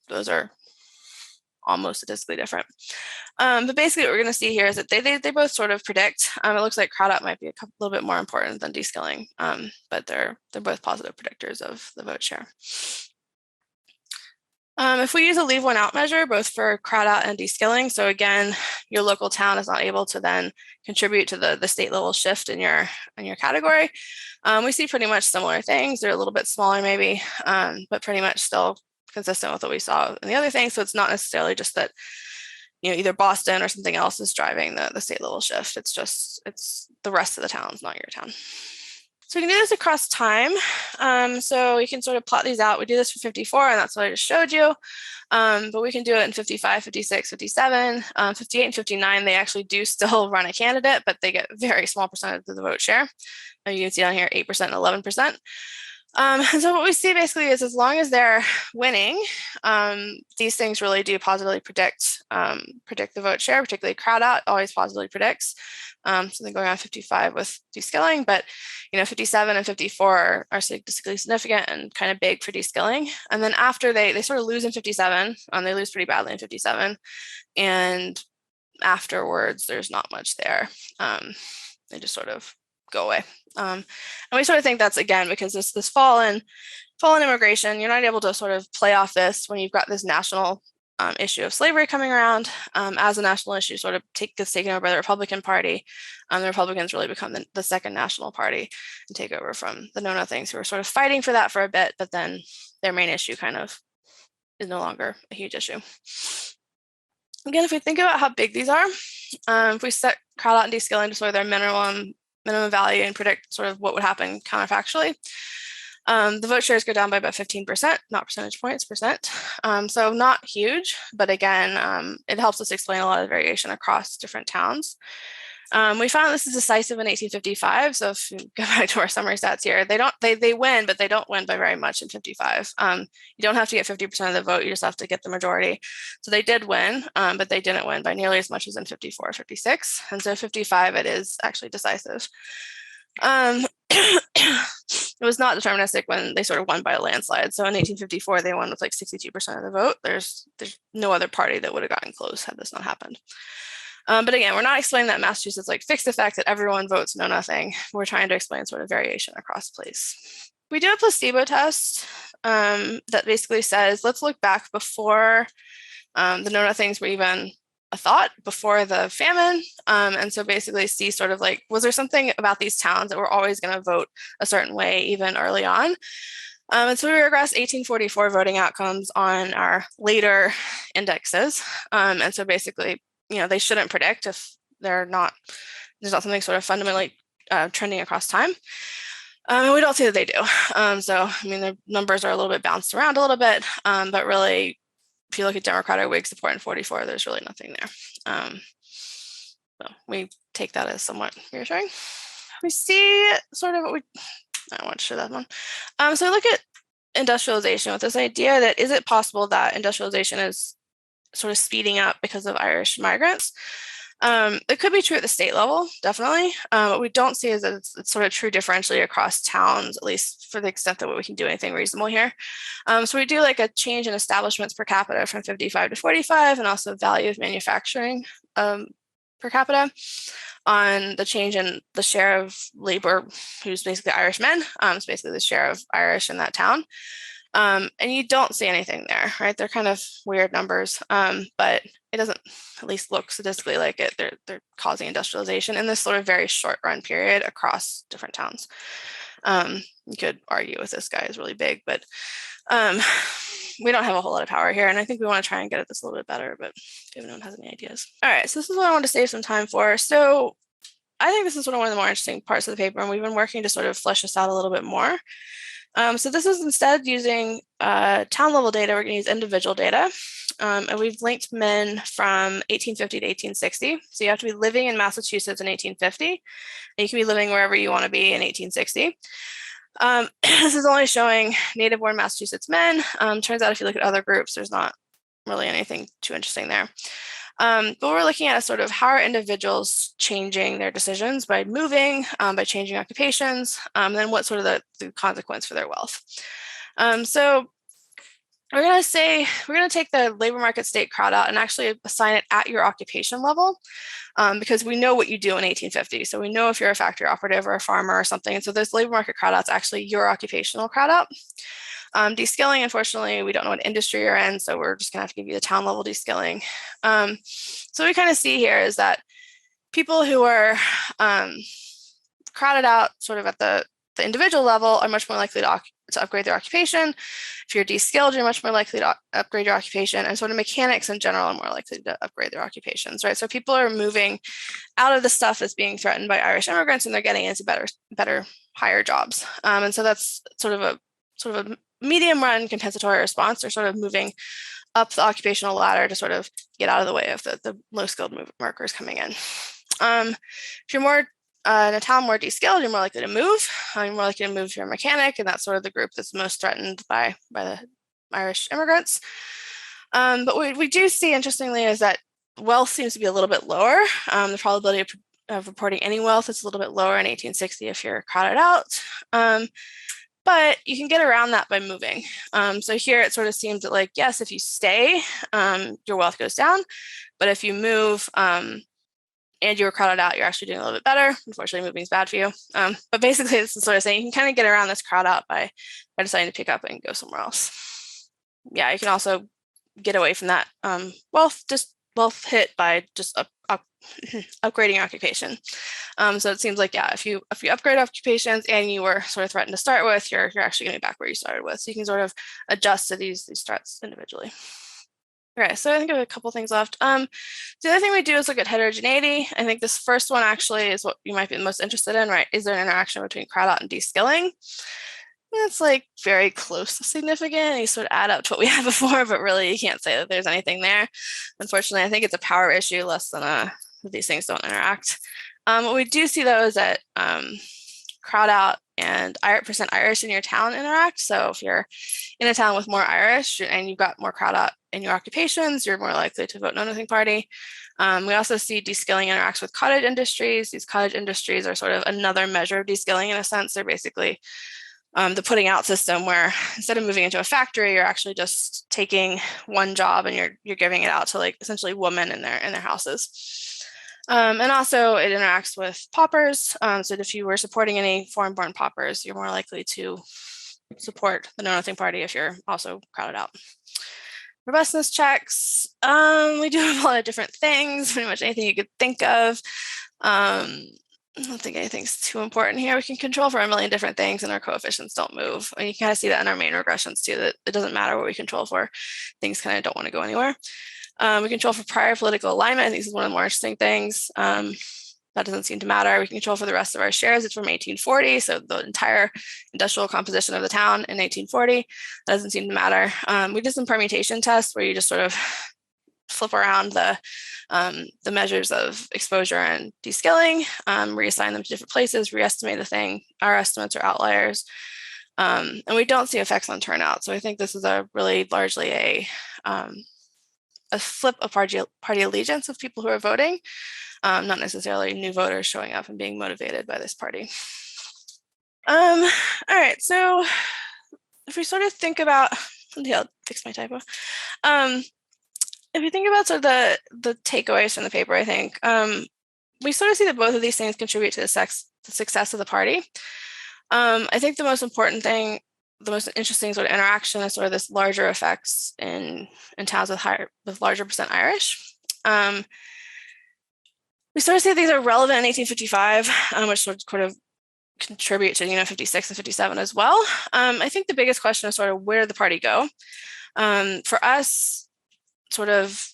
Those are almost statistically different. But basically what we're going to see here is that they both sort of predict. It looks like crowd out might be a little bit more important than deskilling, but they're both positive predictors of the vote share. If we use a leave one out measure, both for crowd out and deskilling, so again, your local town is not able to then contribute to the state level shift in your category, we see pretty much similar things. They're a little bit smaller maybe, but pretty much still consistent with what we saw in the other things. So it's not necessarily just that, either Boston or something else is driving the state level shift. It's the rest of the towns, not your town. So we can do this across time. So we can sort of plot these out. We do this for 54, and that's what I just showed you. But we can do it in 55, 56, 57, 58, and 59. They actually do still run a candidate, but they get very small percentage of the vote share. You can see on here 8% and 11%. And so what we see basically is as long as they're winning, these things really do positively predict the vote share, particularly crowd out always positively predicts. Something going on 55 with deskilling, but 57 and 54 are statistically significant and kind of big for deskilling. And then after they sort of lose in 57, they lose pretty badly in 57, and afterwards there's not much there. They just sort of go away. And we sort of think that's, again, because this fall in immigration, you're not able to sort of play off this when you've got this national issue of slavery coming around as a national issue sort of gets taken over by the Republican Party. The Republicans really become the second national party and take over from the Know Nothings, who are sort of fighting for that for a bit, but then their main issue kind of is no longer a huge issue. Again, if we think about how big these are, if we set crowd out and deskilling to sort of their minimum value and predict sort of what would happen counterfactually, the vote shares go down by about 15%, not percentage points, percent. So not huge, but again, it helps us explain a lot of variation across different towns. We found this is decisive in 1855. So if you go back to our summary stats here, they win, but they don't win by very much in 55. You don't have to get 50% of the vote, you just have to get the majority. So they did win, but they didn't win by nearly as much as in 54 or 56. And so 55, it is actually decisive. It was not deterministic when they sort of won by a landslide. So in 1854, they won with like 62% of the vote. There's no other party that would have gotten close had this not happened. But again, we're not explaining that Massachusetts like fixed effect that everyone votes Know Nothing. We're trying to explain sort of variation across place. We do a placebo test that basically says, let's look back before the Know Nothings were even a thought, before the famine. And so basically see sort of like, was there something about these towns that were always going to vote a certain way even early on? And so we regress 1844 voting outcomes on our later indexes. And so basically, they shouldn't predict if there's not something sort of fundamentally trending across time. And we don't see that they do. So, I mean, the numbers are a little bit bounced around a little bit, but really, if you look at Democrat or Whig support in 44, there's really nothing there. So we take that as somewhat reassuring. We see sort of I want to show that one. So we look at industrialization with this idea that, is it possible that industrialization is sort of speeding up because of Irish migrants? It could be true at the state level, definitely. What we don't see is that it's sort of true differentially across towns, at least for the extent that we can do anything reasonable here. So we do like a change in establishments per capita from 55 to 45, and also value of manufacturing per capita on the change in the share of labor who's basically Irish men. It's basically the share of Irish in that town. And you don't see anything there, right? They're kind of weird numbers, but it doesn't at least look statistically like it. They're causing industrialization in this sort of very short run period across different towns. You could argue with this guy is really big, but we don't have a whole lot of power here. And I think we want to try and get at this a little bit better, but if anyone has any ideas. All right, so this is what I want to save some time for. So I think this is sort of one of the more interesting parts of the paper, and we've been working to sort of flesh this out a little bit more. So this is instead using town level data. We're going to use individual data. And we've linked men from 1850 to 1860. So you have to be living in Massachusetts in 1850. And you can be living wherever you want to be in 1860. This is only showing native born Massachusetts men. Turns out if you look at other groups, there's not really anything too interesting there. But we're looking at a sort of how are individuals changing their decisions by moving, by changing occupations, and then what sort of the consequence for their wealth. So we're going to take the labor market state crowd out and actually assign it at your occupation level, because we know what you do in 1850. So we know if you're a factory operative or a farmer or something. And so this labor market crowd out is actually your occupational crowd out. Deskilling, unfortunately, we don't know what industry you're in, so we're just going to have to give you the town level deskilling. So what we kind of see here is that people who are crowded out sort of at the individual level are much more likely to upgrade their occupation. If you're deskilled, you're much more likely to upgrade your occupation, and sort of mechanics in general are more likely to upgrade their occupations, right? So people are moving out of the stuff that's being threatened by Irish immigrants, and they're getting into better, higher jobs. And so that's sort of a medium run compensatory response. They're sort of moving up the occupational ladder to sort of get out of the way of the low skilled workers coming in. If you're more in a town more deskilled, you're more likely to move. You're more likely to move to a mechanic, and that's sort of the group that's most threatened by the Irish immigrants. But what we do see, interestingly, is that wealth seems to be a little bit lower. The probability of reporting any wealth is a little bit lower in 1860 if you're crowded out. But you can get around that by moving. So here it sort of seems that, like, yes, if you stay, your wealth goes down. But if you move and you were crowded out, you're actually doing a little bit better. Unfortunately, moving is bad for you. But basically, this is sort of saying you can kind of get around this crowd out by deciding to pick up and go somewhere else. Yeah, you can also get away from that wealth hit by just upgrading your occupation. So it seems like, yeah, if you upgrade occupations and you were sort of threatened to start with, you're actually going to be back where you started with. So you can sort of adjust to these threats individually. Okay, so I think I have a couple things left. The other thing we do is look at heterogeneity. I think this first one actually is what you might be the most interested in, right? Is there an interaction between crowd out and deskilling? It's like very close to significant. You sort of add up to what we had before, but really you can't say that there's anything there. Unfortunately, I think it's a power issue less than that these things don't interact. What we do see though is that crowd out and percent Irish in your town interact. So if you're in a town with more Irish and you've got more crowd out in your occupations, you're more likely to vote no nothing party. We also see deskilling interacts with cottage industries. These cottage industries are sort of another measure of deskilling in a sense. They're basically the putting out system where instead of moving into a factory, you're actually just taking one job and you're giving it out to like essentially women in their houses. And also it interacts with paupers. So if you were supporting any foreign-born paupers, you're more likely to support the Know Nothing Party if you're also crowded out. Robustness checks. We do have a lot of different things, pretty much anything you could think of. I don't think anything's too important here. We can control for a million different things and our coefficients don't move. And you kind of see that in our main regressions too, that it doesn't matter what we control for. Things kind of don't want to go anywhere. We control for prior political alignment. I think this is one of the more interesting things. That doesn't seem to matter. We can control for the rest of our shares. It's from 1840. So the entire industrial composition of the town in 1840, that doesn't seem to matter. We did some permutation tests where you just sort of flip around the measures of exposure and deskilling, reassign them to different places, reestimate the thing. Our estimates are outliers. And we don't see effects on turnout. So I think this is a really largely a flip of party allegiance of people who are voting, not necessarily new voters showing up and being motivated by this party. All right, so if we sort of think about, I'll fix my typo. If you think about sort of the takeaways from the paper, I think we sort of see that both of these things contribute to the success of the party. I think the most important thing, the most interesting sort of interaction is sort of this larger effects in towns with larger percent Irish. We sort of see these are relevant in 1855, which sort of contribute to 56 and 57 as well. I think the biggest question is sort of where did the party go? For us, sort of,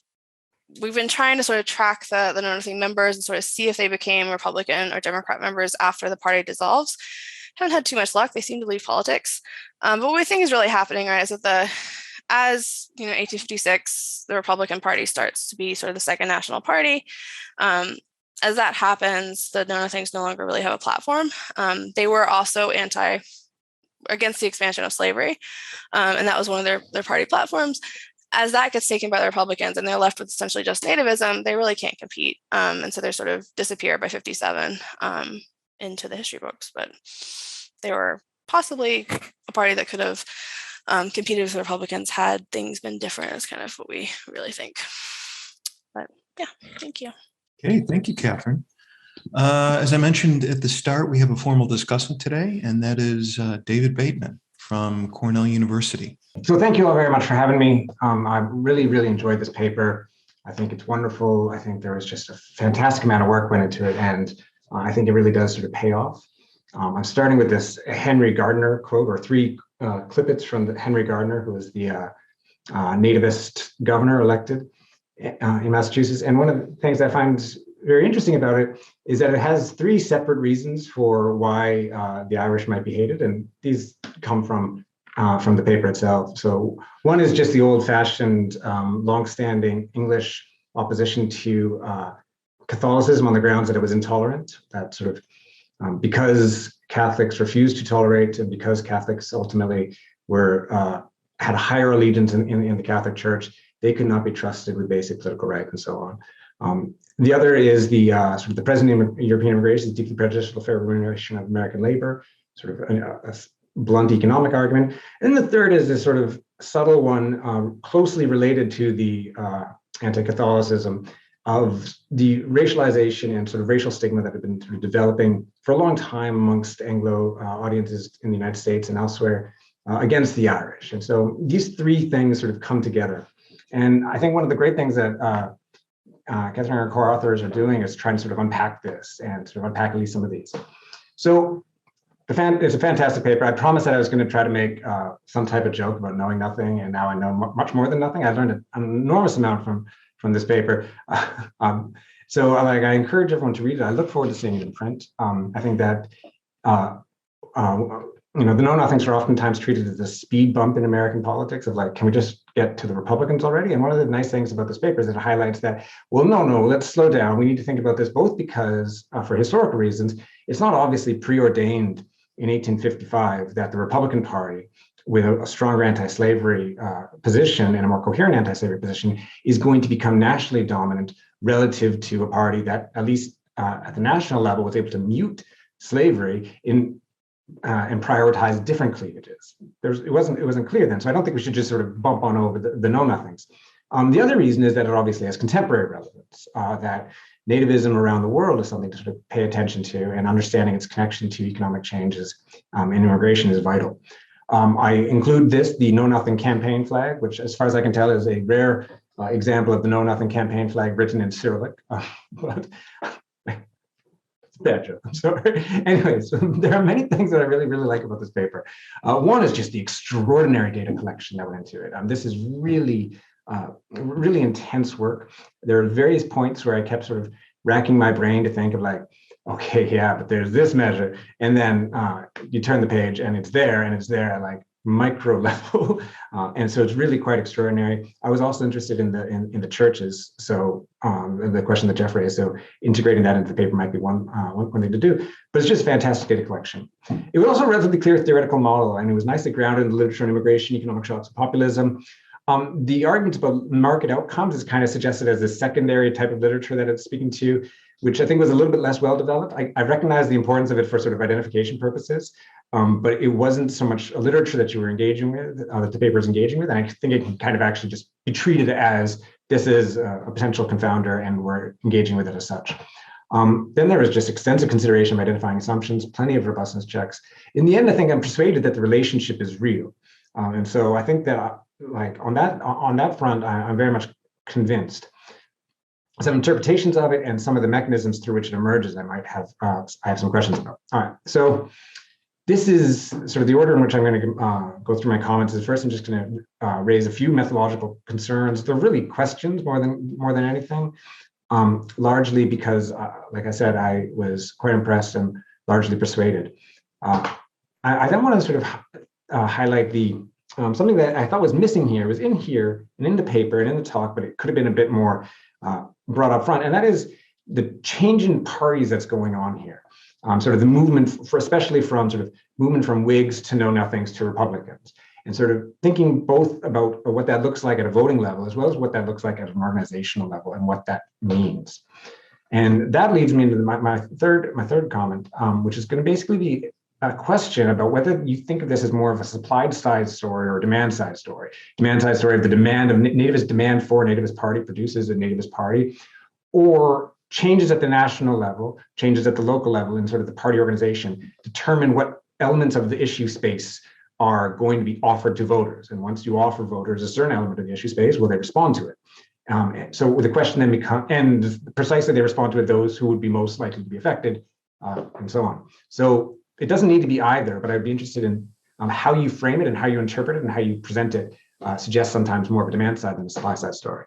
we've been trying to sort of track the Know Nothing members and sort of see if they became Republican or Democrat members after the party dissolves. Haven't had too much luck. They seem to leave politics. But what we think is really happening, right, is that as 1856, the Republican Party starts to be sort of the second national party. As that happens, the Know Nothings no longer really have a platform. They were also against the expansion of slavery, and that was one of their party platforms. As that gets taken by the Republicans and they're left with essentially just nativism, they really can't compete. And so they sort of disappear by 57 into the history books. But they were possibly a party that could have competed with the Republicans had things been different, is kind of what we really think. But yeah, thank you. Okay, thank you, Catherine. As I mentioned at the start, we have a formal discussant today, and that is David Bateman from Cornell University. So thank you all very much for having me. I really, really enjoyed this paper. I think it's wonderful. I think there was just a fantastic amount of work went into it, and I think it really does sort of pay off. I'm starting with this Henry Gardner quote, or three clippets from Henry Gardner, who was the nativist governor elected in Massachusetts. And one of the things I find very interesting about it is that it has three separate reasons for why the Irish might be hated, and these come from the paper itself. So one is just the old-fashioned, long-standing English opposition to Catholicism on the grounds that it was intolerant. That sort of because Catholics refused to tolerate, and because Catholics ultimately had a higher allegiance in the Catholic Church, they could not be trusted with basic political rights and so on. The other is the sort of the present European immigration is deeply prejudicial to fair remuneration of American labor, sort of a blunt economic argument. And the third is this sort of subtle one, closely related to the anti-Catholicism of the racialization and sort of racial stigma that had been sort of developing for a long time amongst Anglo audiences in the United States and elsewhere against the Irish. And so these three things sort of come together. And I think one of the great things that Catherine and her co-authors are doing is trying to sort of unpack this and sort of unpack at least some of these. So it's a fantastic paper. I promised that I was going to try to make some type of joke about knowing nothing, and now I know much more than nothing. I've learned an enormous amount from this paper. So I encourage everyone to read it. I look forward to seeing it in print. I think that the know nothings are oftentimes treated as a speed bump in American politics of like, can we just get to the Republicans already? And one of the nice things about this paper is that it highlights that, well, no, let's slow down. We need to think about this both because for historical reasons, it's not obviously preordained in 1855 that the Republican Party, with a stronger anti-slavery position and a more coherent anti-slavery position, is going to become nationally dominant relative to a party that, at least at the national level, was able to mute slavery and prioritize different cleavages. It wasn't clear then, so I don't think we should just sort of bump on over the know-nothings. The other reason is that it obviously has contemporary relevance, that nativism around the world is something to sort of pay attention to, and understanding its connection to economic changes and immigration is vital. I include the Know Nothing campaign flag, which, as far as I can tell, is a rare example of the Know Nothing campaign flag written in Cyrillic. But it's a bad joke, I'm sorry. Anyways, there are many things that I really, really like about this paper. One is just the extraordinary data collection that went into it. This is really intense work. There are various points where I kept sort of racking my brain to think of like, okay, yeah, but there's this measure, and then you turn the page and it's there at like micro level, and so it's really quite extraordinary. I was also interested in the churches, so the question that Jeff raised. So integrating that into the paper might be one thing to do, but it's just fantastic data collection. It was also a relatively clear theoretical model, and it was nicely grounded in the literature on immigration, economic shocks, and populism. The arguments about market outcomes is kind of suggested as a secondary type of literature that it's speaking to, which I think was a little bit less well developed. I recognize the importance of it for sort of identification purposes, but it wasn't so much a literature that you were engaging with, that the paper is engaging with. And I think it can kind of actually just be treated as this is a potential confounder and we're engaging with it as such. Then there was just extensive consideration of identifying assumptions, plenty of robustness checks. In the end, I think I'm persuaded that the relationship is real. And so I think that on that front, I'm very much convinced. Some interpretations of it and some of the mechanisms through which it emerges, I have some questions about. All right, so this is sort of the order in which I'm going to go through my comments. Is first, I'm just going to raise a few methodological concerns. They're really questions more than anything, largely because, like I said, I was quite impressed and largely persuaded. I then want to sort of highlight something that I thought was missing here. It was in here and in the paper and in the talk, but it could have been a bit more brought up front, and that is the change in parties that's going on here. Sort of the movement, especially from sort of movement from Whigs to Know Nothings to Republicans, and sort of thinking both about what that looks like at a voting level, as well as what that looks like at an organizational level, and what that means. And that leads me into my third comment, which is going to basically be a question about whether you think of this as more of a supply side story or demand side story. Demand side story of the demand of nativist demand for a nativist party produces a nativist party, or changes at the national level, changes at the local level in sort of the party organization determine what elements of the issue space are going to be offered to voters. And once you offer voters a certain element of the issue space, will they respond to it? So the question then becomes, and precisely they respond to it, those who would be most likely to be affected, and so on. So it doesn't need to be either, but I'd be interested in how you frame it and how you interpret it and how you present it suggests sometimes more of a demand side than a supply side story.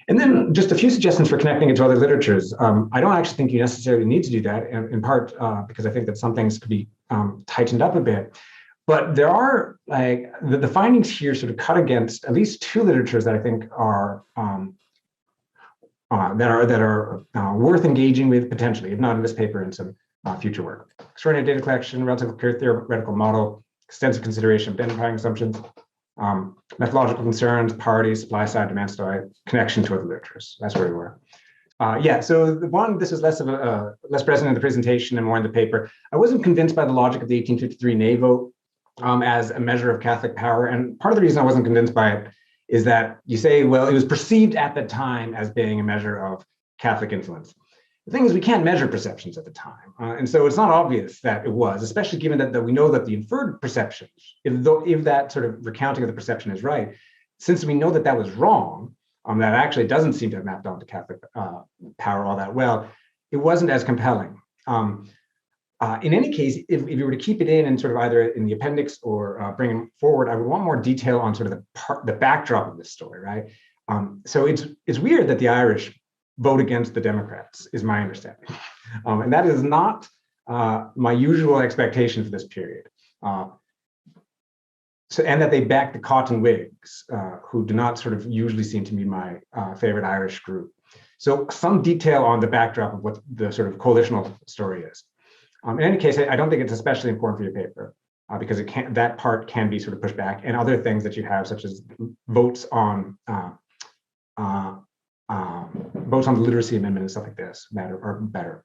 And then just a few suggestions for connecting it to other literatures. I don't actually think you necessarily need to do that, in part because I think that some things could be tightened up a bit. But there are like the findings here sort of cut against at least two literatures that I think are worth engaging with potentially, if not in this paper, in some future work. Extraordinary data collection, relatively clear theoretical model, extensive consideration of identifying assumptions, methodological concerns, parties, supply side, demand side, connection to other literatures. That's where we were. So this is less present in the presentation and more in the paper. I wasn't convinced by the logic of the 1853 Nay vote as a measure of Catholic power. And part of the reason I wasn't convinced by it is that you say, well, it was perceived at the time as being a measure of Catholic influence. The thing is, we can't measure perceptions at the time. And so it's not obvious that it was, especially given that we know that the inferred perceptions, if that sort of recounting of the perception is right, since we know that that was wrong, that actually doesn't seem to have mapped onto Catholic power all that well, it wasn't as compelling. In any case, if you were to keep it in and sort of either in the appendix or bring it forward, I would want more detail on sort of the backdrop of this story, right? So it's weird that the Irish vote against the Democrats, is my understanding. And that is not my usual expectation for this period. And that they back the Cotton Whigs, who do not sort of usually seem to be my favorite Irish group. So some detail on the backdrop of what the sort of coalitional story is. In any case, I don't think it's especially important for your paper because that part can be sort of pushed back, and other things that you have, such as votes on the literacy amendment and stuff like this, are better.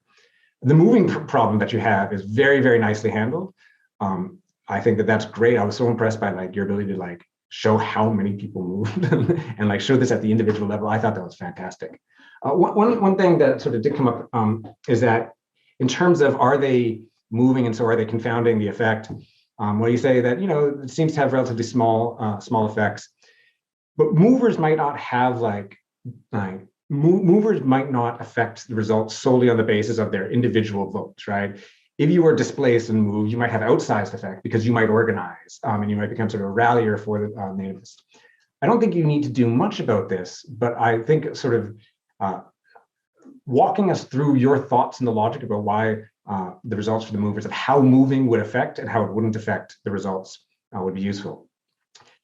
The moving problem that you have is very, very nicely handled. I think that that's great. I was so impressed by like your ability to like show how many people moved and like show this at the individual level. I thought that was fantastic. One thing that sort of did come up is that in terms of are they moving and so are they confounding the effect? Well, you say that, you know, it seems to have relatively small effects, but movers might not have movers might not affect the results solely on the basis of their individual votes, right? If you were displaced and moved, you might have outsized effect because you might organize and you might become sort of a rallier for the nativists. I don't think you need to do much about this, but I think sort of walking us through your thoughts and the logic about why the results for the movers, of how moving would affect and how it wouldn't affect the results would be useful.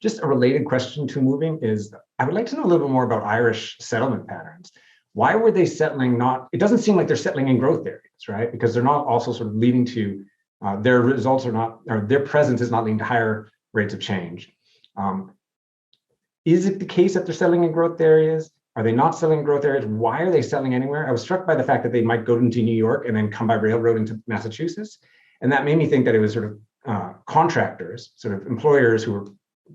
Just a related question to moving is, I would like to know a little bit more about Irish settlement patterns. Why were they settling it doesn't seem like they're settling in growth areas, right? Because they're not also sort of leading to, their results are not, or their presence is not leading to higher rates of change. Is it the case that they're settling in growth areas? Are they not selling in growth areas? Why are they selling anywhere? I was struck by the fact that they might go into New York and then come by railroad into Massachusetts. And that made me think that it was sort of contractors, sort of employers who were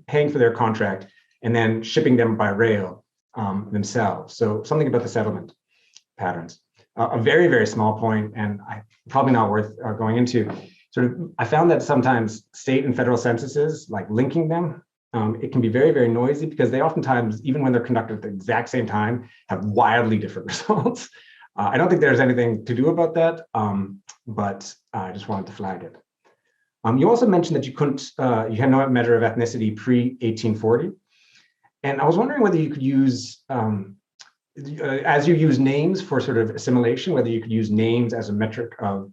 paying for their contract and then shipping them by rail themselves. So something about the settlement patterns. A very, very small point, and probably not worth going into. I found that sometimes state and federal censuses, like linking them, it can be very, very noisy because they oftentimes, even when they're conducted at the exact same time, have wildly different results. I don't think there's anything to do about that, but I just wanted to flag it. You also mentioned that you had no measure of ethnicity pre-1840. And I was wondering whether you could use, as you use names for sort of assimilation, whether you could use names as a metric of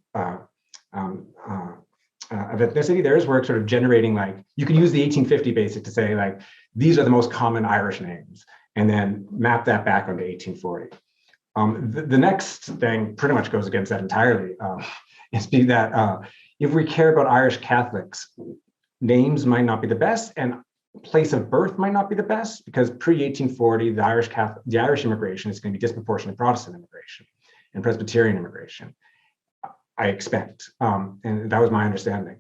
ethnicity. There's work sort of generating, like, you can use the 1850 basic to say, like, these are the most common Irish names, and then map that back onto 1840. The next thing pretty much goes against that entirely. Is that if we care about Irish Catholics, names might not be the best, and place of birth might not be the best, because pre-1840, the Irish immigration is going to be disproportionately Protestant immigration and Presbyterian immigration, I expect. And that was my understanding.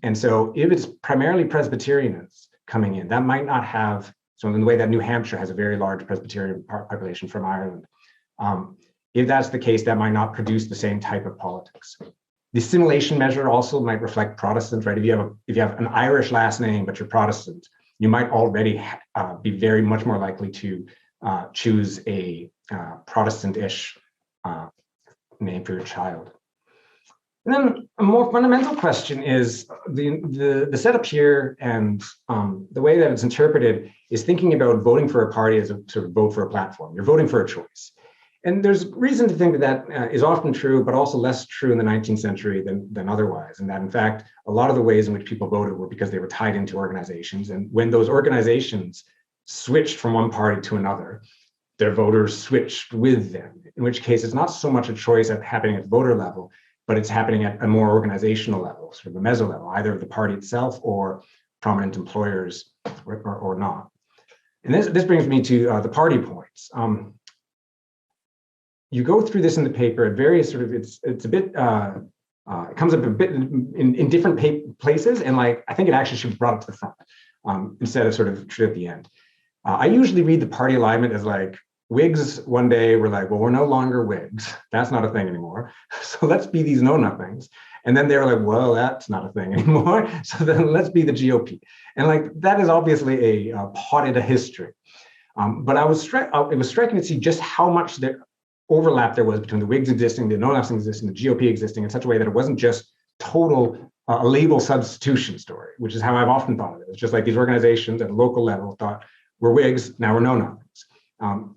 And so if it's primarily Presbyterians coming in, that might not have, so in the way that New Hampshire has a very large Presbyterian population from Ireland, if that's the case, that might not produce the same type of politics. The assimilation measure also might reflect Protestant, right? If you have an Irish last name, but you're Protestant, you might already be very much more likely to choose a Protestant-ish name for your child. And then a more fundamental question is the setup here, and the way that it's interpreted is thinking about voting for a party as a sort of vote for a platform. You're voting for a choice. And there's reason to think that is often true, but also less true in the 19th century than otherwise. And that, in fact, a lot of the ways in which people voted were because they were tied into organizations. And when those organizations switched from one party to another, their voters switched with them, in which case it's not so much a choice happening at the voter level, but it's happening at a more organizational level, sort of a meso level, either of the party itself or prominent employers or not. And this brings me to the party points. You go through this in the paper at various sort of, it's a bit, it comes up a bit in different places, and like, I think it actually should be brought up to the front instead of sort of at the end. I usually read the party alignment as like, Whigs one day were like, well, we're no longer Whigs. That's not a thing anymore. So let's be these know-nothings. And then they were like, well, that's not a thing anymore. So then let's be the GOP. And like, that is obviously a part of the history. But it was striking to see just how much overlap there was between the Whigs existing, the Know-Nothings existing, the GOP existing in such a way that it wasn't just total a label substitution story, which is how I've often thought of it. It's just like these organizations at a local level thought, we're Whigs, now we're Know-Nothings,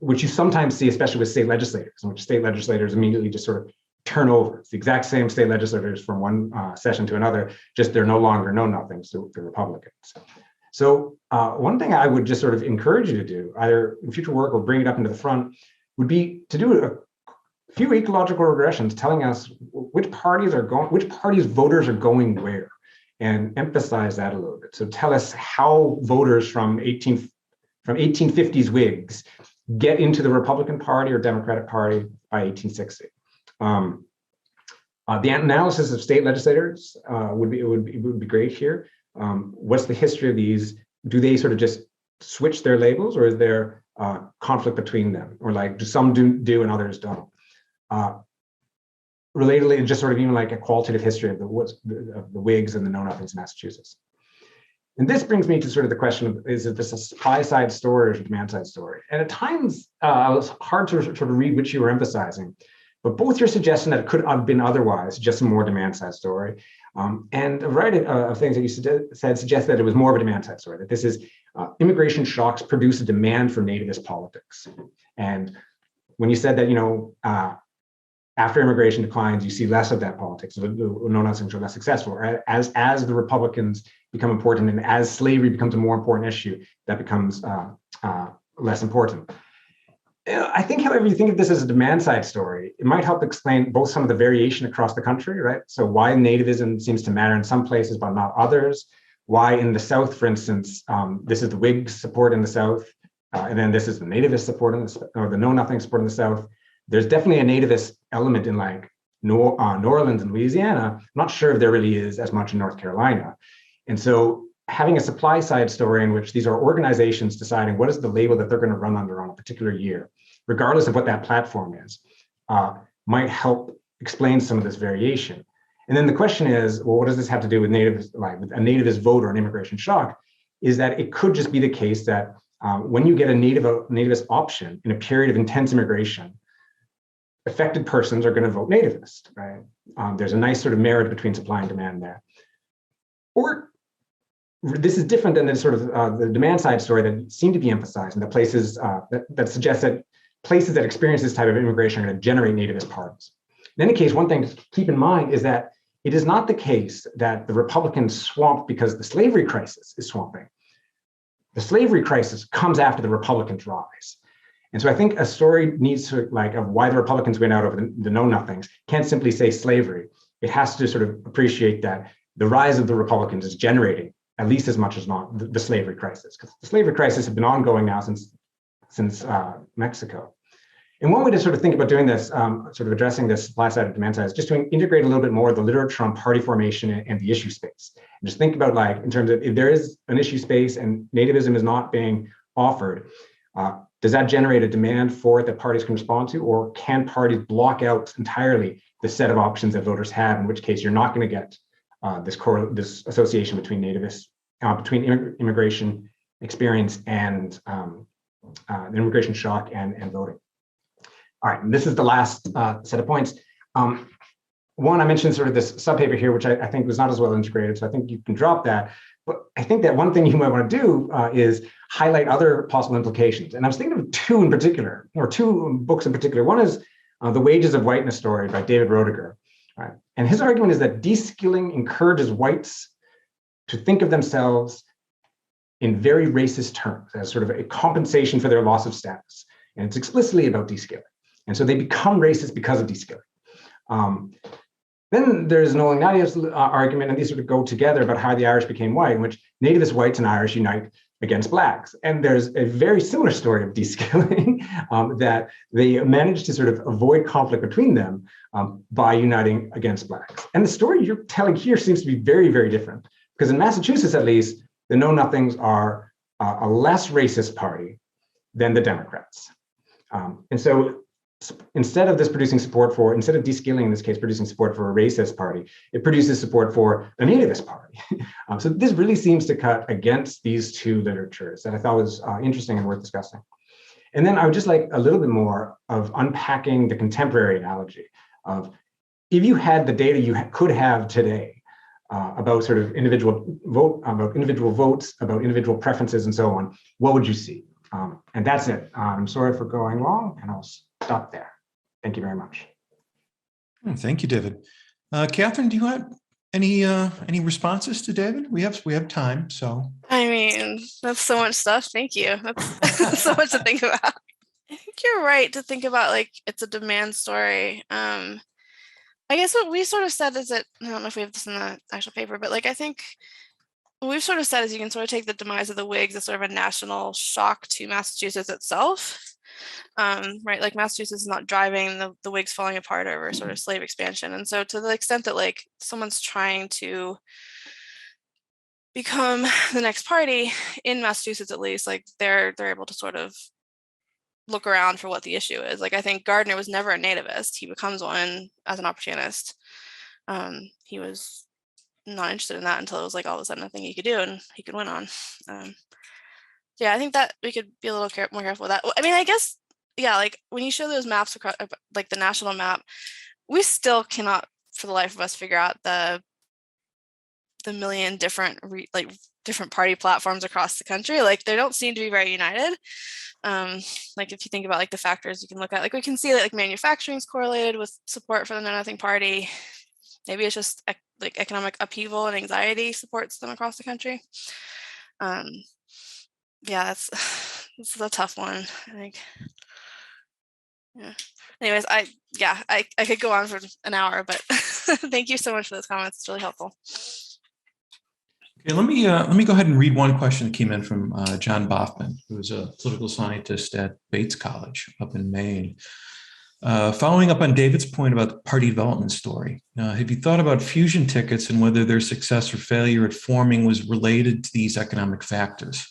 which you sometimes see, especially with state legislators, in which state legislators immediately just sort of turn over. It's the exact same state legislators from one session to another, just they're no longer Know-Nothings to the Republicans. So one thing I would just sort of encourage you to do, either in future work or bring it up into the front, would be to do a few ecological regressions telling us which parties voters are going where, and emphasize that a little bit. So tell us how voters from 1850s Whigs get into the Republican Party or Democratic Party by 1860. The analysis of state legislators would be great here. What's the history of these? Do they sort of just switch their labels, or is there conflict between them, or like do some do and others don't? Relatedly, just sort of even like a qualitative history of the Whigs and the Know-Nothings in Massachusetts. And this brings me to sort of the question of, is this a supply side story or a demand side story? And at times, it was hard to sort of read which you were emphasizing, but both your suggestion that it could have been otherwise, just a more demand side story, and a variety of things that you said suggest that it was more of a demand side story, that this is immigration shocks produce a demand for nativist politics. And when you said that, after immigration declines, you see less of that politics. The Know-Nothings are less successful. As the Republicans become important, and as slavery becomes a more important issue, that becomes less important. I think, however, you think of this as a demand side story, it might help explain both some of the variation across the country, right? So why nativism seems to matter in some places, but not others. Why in the South, for instance, this is the Whigs support in the South, and then this is the nativist support or the Know-Nothing support in the South. There's definitely a nativist element in like New Orleans and Louisiana. I'm not sure if there really is as much in North Carolina. And so having a supply side story in which these are organizations deciding what is the label that they're going to run under on a particular year, regardless of what that platform is, might help explain some of this variation. And then the question is, well, what does this have to do with with a nativist vote or an immigration shock? Is that it could just be the case that when you get a nativist option in a period of intense immigration, affected persons are going to vote nativist, right? There's a nice sort of marriage between supply and demand there. Or this is different than the sort of the demand side story that seemed to be emphasized in the places that suggests that places that experience this type of immigration are going to generate nativist parties. In any case, one thing to keep in mind is that it is not the case that the Republicans swamp because the slavery crisis is swamping. The slavery crisis comes after the Republicans rise. And so I think a story needs to, like, of why the Republicans win out over the Know-Nothings can't simply say slavery. It has to sort of appreciate that the rise of the Republicans is generating at least as much as not the slavery crisis, because the slavery crisis has been ongoing now since Mexico. And one way to sort of think about doing this, sort of addressing this supply side and demand side, is just to integrate a little bit more of the literature on party formation and the issue space. And just think about, like, in terms of if there is an issue space and nativism is not being offered, does that generate a demand for it that parties can respond to, or can parties block out entirely the set of options that voters have, in which case you're not going to get this association between between immigration experience and the immigration shock and voting. All right, and this is the last set of points. One, I mentioned sort of this subpaper here, which I think was not as well integrated, so I think you can drop that. But I think that one thing you might want to do is highlight other possible implications. And I was thinking of two in particular, or two books in particular. One is The Wages of Whiteness Story by David Roediger. Right? And his argument is that deskilling encourages whites to think of themselves in very racist terms as sort of a compensation for their loss of status. And it's explicitly about deskilling. And so they become racist because of deskilling. Then there's Nolan Nadia's argument, and these sort of go together, about how the Irish became white, in which nativist whites and Irish unite against blacks. And there's a very similar story of deskilling, that they managed to sort of avoid conflict between them by uniting against blacks. And the story you're telling here seems to be very, very different, because in Massachusetts, at least, the Know-Nothings are a less racist party than the Democrats. And so instead of deskilling in this case, producing support for a racist party, it produces support for a nativist party. So this really seems to cut against these two literatures that I thought was interesting and worth discussing. And then I would just like a little bit more of unpacking the contemporary analogy of, if you had the data you could have today about sort of individual votes, about individual preferences and so on, what would you see? And that's it. I'm sorry for going long, and I'll stop there. Thank you very much. Thank you, David. Catherine, do you have any responses to David? We have time, so. I mean, that's so much stuff. Thank you. That's so much to think about. I think you're right to think about like it's a demand story. I guess what we sort of said is that, I don't know if we have this in the actual paper, but like I think what we've sort of said is you can sort of take the demise of the Whigs as sort of a national shock to Massachusetts itself. Right, like Massachusetts is not driving the Whigs falling apart over sort of slave expansion. And so to the extent that like someone's trying to become the next party in Massachusetts, at least, like they're able to sort of look around for what the issue is. Like I think Gardner was never a nativist. He becomes one as an opportunist. He was not interested in that until it was like all of a sudden a thing he could do and he could win on. Yeah, I think that we could be a little more careful with that. I mean, I guess, yeah, like when you show those maps across, like the national map, we still cannot for the life of us figure out the million different different party platforms across the country. Like they don't seem to be very united. Like if you think about like the factors you can look at, like we can see that like manufacturing is correlated with support for the Know Nothing Party. Maybe it's just like economic upheaval and anxiety supports them across the country. Yeah, that's a tough one, I think. Yeah. Anyways, I could go on for an hour, but thank you so much for those comments. It's really helpful. Okay, let me go ahead and read one question that came in from John Bateman, who is a political scientist at Bates College up in Maine. Following up on David's point about the party development story, have you thought about fusion tickets and whether their success or failure at forming was related to these economic factors?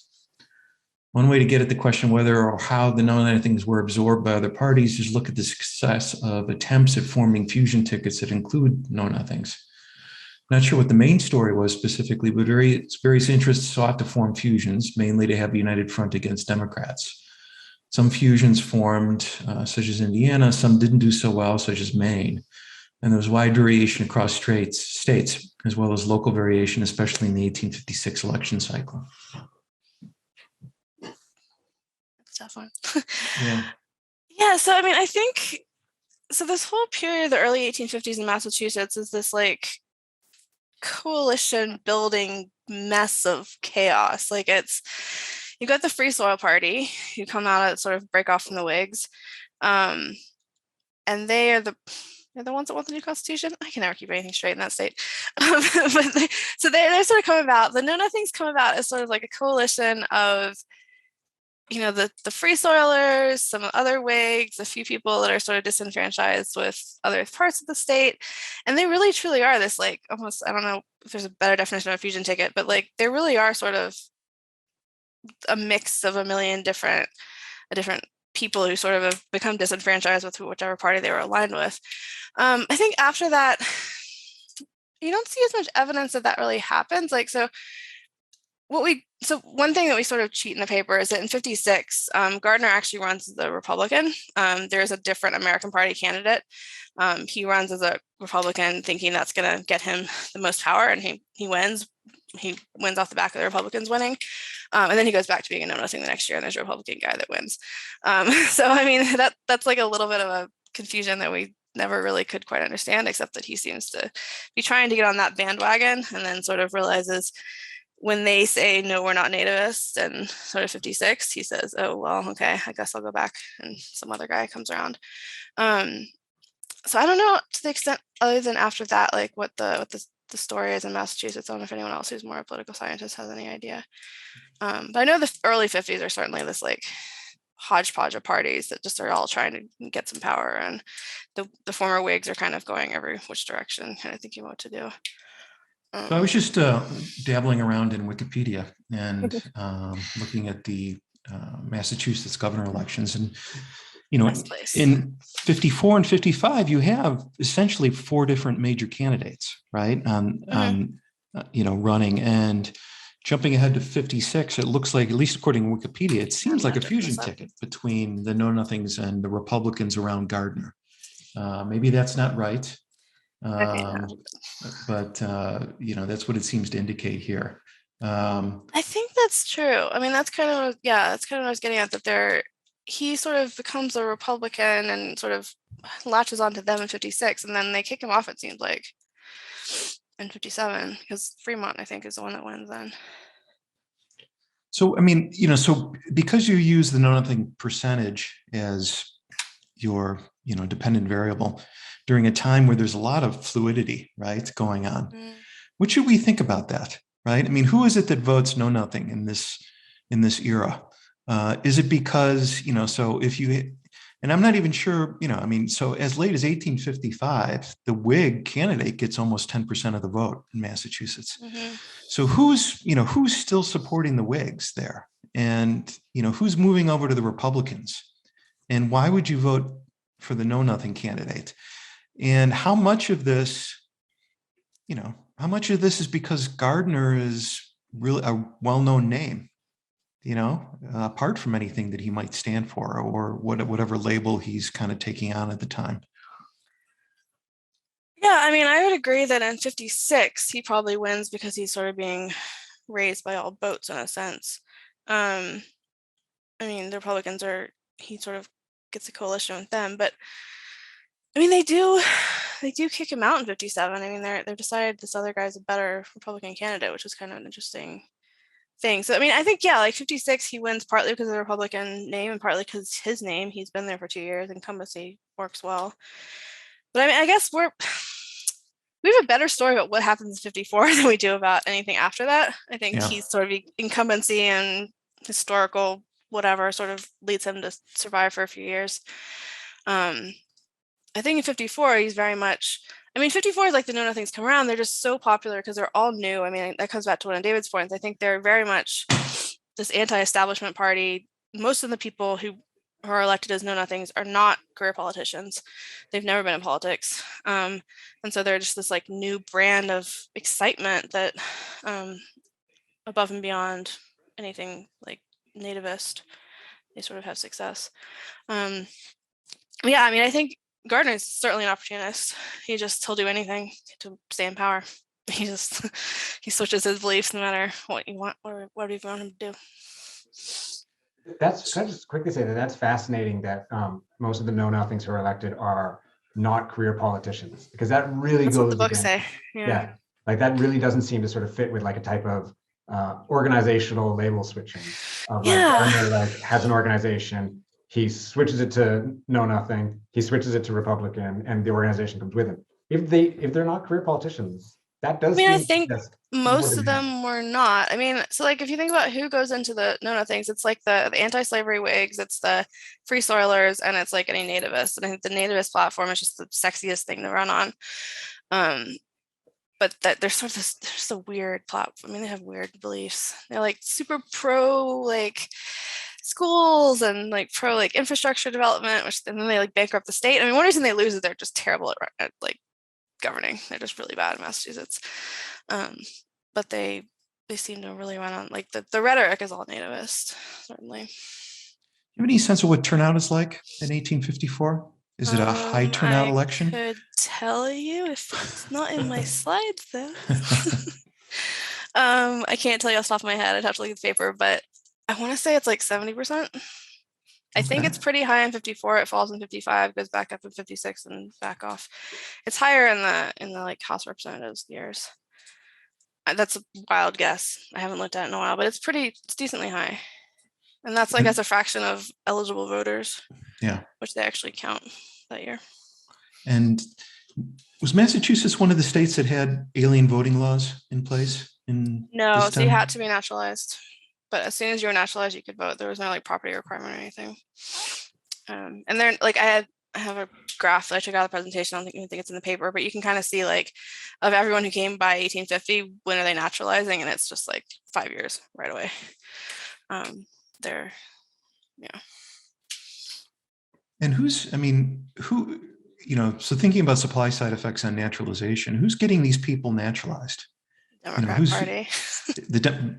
One way to get at the question whether or how the Know Nothings were absorbed by other parties is look at the success of attempts at forming fusion tickets that include Know Nothings. Not sure what the main story was specifically, but various interests sought to form fusions, mainly to have a united front against Democrats. Some fusions formed, such as Indiana, some didn't do so well, such as Maine. And there was wide variation across states, as well as local variation, especially in the 1856 election cycle. Tough one. Yeah. Yeah, so I mean, I think, so this whole period, the early 1850s in Massachusetts is this like coalition building mess of chaos. Like you got the Free Soil Party, who come out at sort of break off from the Whigs. And they're the ones that want the new constitution. I can never keep anything straight in that state. So they're sort of come about, the Know Nothings come about as sort of like a coalition of, you know, the Free Soilers, some other Whigs, a few people that are sort of disenfranchised with other parts of the state. And they really truly are this like almost, I don't know if there's a better definition of a fusion ticket, but like they really are sort of a mix of a million different people who sort of have become disenfranchised with whichever party they were aligned with. I think after that, you don't see as much evidence that really happens. Like, so one thing that we sort of cheat in the paper is that in 56, Gardner actually runs as a Republican. There's a different American Party candidate. He runs as a Republican thinking that's going to get him the most power, and he wins. He wins off the back of the Republicans winning. And then he goes back to being a Know Nothing the next year, and there's a Republican guy that wins. So, I mean, that's like a little bit of a confusion that we never really could quite understand, except that he seems to be trying to get on that bandwagon and then sort of realizes when they say, no, we're not nativists, and sort of 56, he says, oh, well, okay, I guess I'll go back. And some other guy comes around. So I don't know to the extent other than after that, like what the story is in Massachusetts. I don't know if anyone else who's more a political scientist has any idea. But I know the early 50s are certainly this like hodgepodge of parties that just are all trying to get some power. And the former Whigs are kind of going every which direction, kind of thinking what to do. So I was just dabbling around in Wikipedia and looking at the Massachusetts governor elections, and best place. In 54 and 55, you have essentially 4 different major candidates, right? Running. And jumping ahead to 56, it looks like, at least according to Wikipedia, it seems like a fusion ticket between the Know Nothings and the Republicans around Gardner. Maybe that's not right. But that's what it seems to indicate here. I think that's true. I mean, that's kind of what I was getting at, that he sort of becomes a Republican and sort of latches onto them in 56, and then they kick him off, it seems like, in 57, because Fremont, I think, is the one that wins then. So, I mean, so because you use the Know Nothing percentage as your, dependent variable during a time where there's a lot of fluidity, right, going on, what should we think about that, right? I mean, who is it that votes Know Nothing in this era? Is it because, so if you, and I'm not even sure, so as late as 1855, the Whig candidate gets almost 10% of the vote in Massachusetts. So who's still supporting the Whigs there? And, who's moving over to the Republicans? And why would you vote for the Know Nothing candidate? And how much of this is because Gardner is really a well-known name, apart from anything that he might stand for or whatever label he's kind of taking on at the time? Yeah, I mean, I would agree that in 56, he probably wins because he's sort of being raised by all boats in a sense. I mean, the Republicans he sort of gets a coalition with them, but I mean, they do kick him out in 57. I mean, they've decided this other guy's a better Republican candidate, which is kind of an interesting thing. So, I mean, I think, like 56, he wins partly because of the Republican name and partly because his name. He's been there for 2 years. Incumbency works well. But I mean, I guess we have a better story about what happens in 54 than we do about anything after that. I think he's sort of incumbency and historical whatever sort of leads him to survive for a few years. I think in 54, he's very much, 54 is like the Know Nothings come around. They're just so popular because they're all new. I mean, that comes back to one of David's points. I think they're very much this anti-establishment party. Most of the people who are elected as Know Nothings are not career politicians. They've never been in politics. And so they're just this like new brand of excitement that above and beyond anything like nativist, they sort of have success. I think Gardner is certainly an opportunist. He'll do anything to stay in power. He switches his beliefs no matter what you want or what you want him to do. Can I just quickly say that's fascinating that most of the Know Nothings who are elected are not career politicians, because that really goes what the books against, say. Yeah, like that really doesn't seem to sort of fit with like a type of organizational label switching. Gardner like has an organization, he switches it to Know Nothing, he switches it to Republican, and the organization comes with him. If they're not career politicians, that does. I think most of them were not. So like if you think about who goes into the Know Nothings, it's like the anti-slavery Whigs, it's the Free Soilers, and it's like any nativist. And I think the nativist platform is just the sexiest thing to run on. But that they're sort of they're just a weird platform. They have weird beliefs. They're like super pro like schools and like pro like infrastructure development, and then they like bankrupt the state. One reason they lose is they're just terrible at like governing. They're just really bad in Massachusetts. But they seem to really run on like the rhetoric is all nativist, certainly. Do you have any sense of what turnout is like in 1854? Is it a high turnout election? I could tell you if it's not in my slides though. I can't tell you off the top of my head. I'd have to look at the paper, but I want to say it's like 70%. I think it's pretty high in 54. It falls in 55, goes back up in 56, and back off. It's higher in the like House of Representatives years. That's a wild guess. I haven't looked at it in a while, but it's decently high. And that's like as a fraction of eligible voters. Yeah. Which they actually count that year. And was Massachusetts one of the states that had alien voting laws in place? No, so you had to be naturalized. But as soon as you were naturalized, you could vote. There was no like property requirement or anything. And then like I have a graph that I took out of the presentation. I don't even think it's in the paper, but you can kind of see like of everyone who came by 1850, when are they naturalizing? And it's just like 5 years right away. And who, so thinking about supply side effects on naturalization, who's getting these people naturalized? Democrat Party.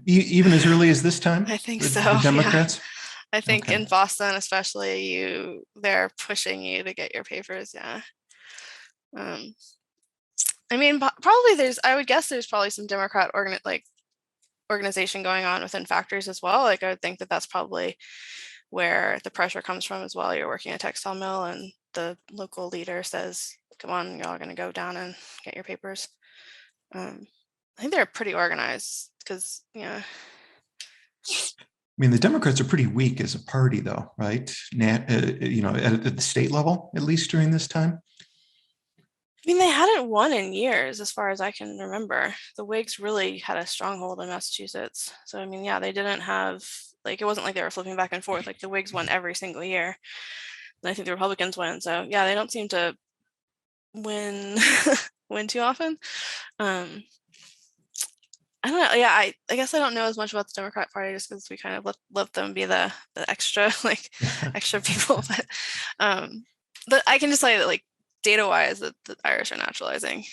Even as early as this time? I think the, so. The Democrats? Yeah. I think Okay. in Boston, especially, they're pushing you to get your papers. Yeah. I mean, probably I would guess there's probably some Democrat organization going on within factories as well. Like I would think that that's probably where the pressure comes from as well. You're working a textile mill and the local leader says, come on, y'all going to go down and get your papers. I think they're pretty organized because, I mean, the Democrats are pretty weak as a party, though, right? At the state level, at least during this time. I mean, they hadn't won in years, as far as I can remember. The Whigs really had a stronghold in Massachusetts. So, I mean, yeah, they didn't have, it wasn't like they were flipping back and forth. Like the Whigs won every single year. And I think the Republicans win. So, yeah, they don't seem to win too often. I don't know. Yeah, I guess I don't know as much about the Democrat Party just because we kind of let them be the extra, extra people. But I can just tell you that, data-wise, that the Irish are naturalizing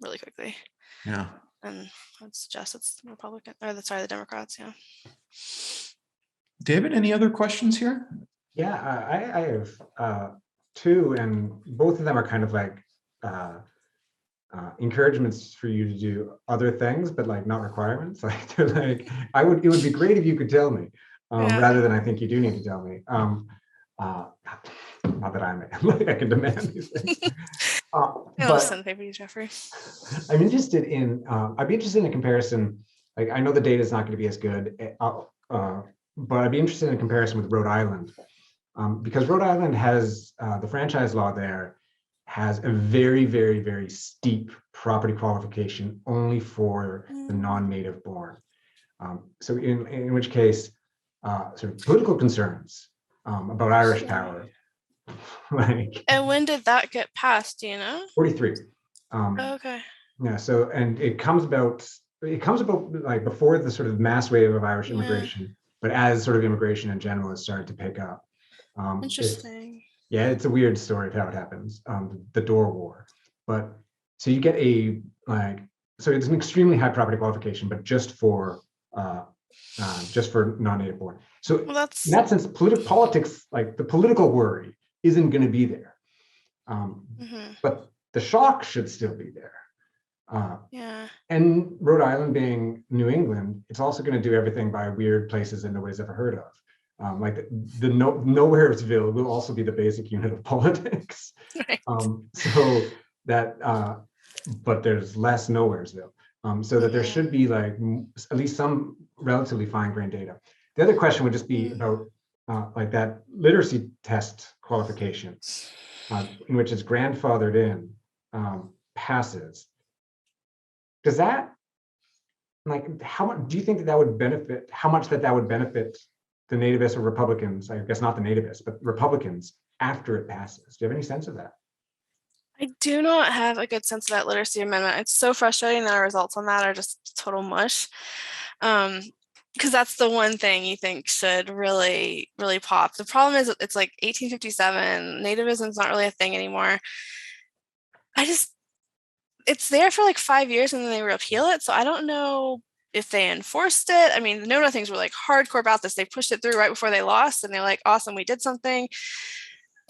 really quickly. Yeah. And I'd suggest it's the Democrats, yeah. David, any other questions here? Yeah, I have two, and both of them are kind of encouragements for you to do other things, but not requirements. It would be great if you could tell me, rather than I think you do need to tell me. Not that I can demand these things. I'll send the paper to you, Jeffrey. I'm interested in, I'd be interested in a comparison. I know the data is not going to be as good, but I'd be interested in a comparison with Rhode Island, because Rhode Island has the franchise law there has a very, very, very steep property qualification only for the non-native born. So in which case, sort of political concerns about Irish power. And when did that get passed? Do you know? 43. Okay. Yeah. So, and it comes about before the sort of mass wave of Irish immigration, but as sort of immigration in general has started to pick up. Interesting. It's a weird story of how it happens. The Door War, but so you get so it's an extremely high property qualification, but just for non-native born. So in that sense, politics, the political worry isn't going to be there, but the shock should still be there. And Rhode Island being New England, it's also going to do everything by weird places that nobody's ever heard of. The Nowheresville will also be the basic unit of politics. Right. But there's less Nowheresville, so that there should be at least some relatively fine-grained data. The other question would just be about that literacy test qualification, in which it's grandfathered in, passes. Does that, how much do you think that would benefit? How much that would benefit the nativists or Republicans? I guess not the nativists, but Republicans after it passes. Do you have any sense of that? I do not have a good sense of that literacy amendment. It's so frustrating that our results on that are just total mush. Because that's the one thing you think should really, really pop. The problem is it's 1857. Nativism is not really a thing anymore. It's there for 5 years and then they repeal it. So I don't know if they enforced it. I mean, the Know Nothings were hardcore about this. They pushed it through right before they lost and they're awesome, we did something.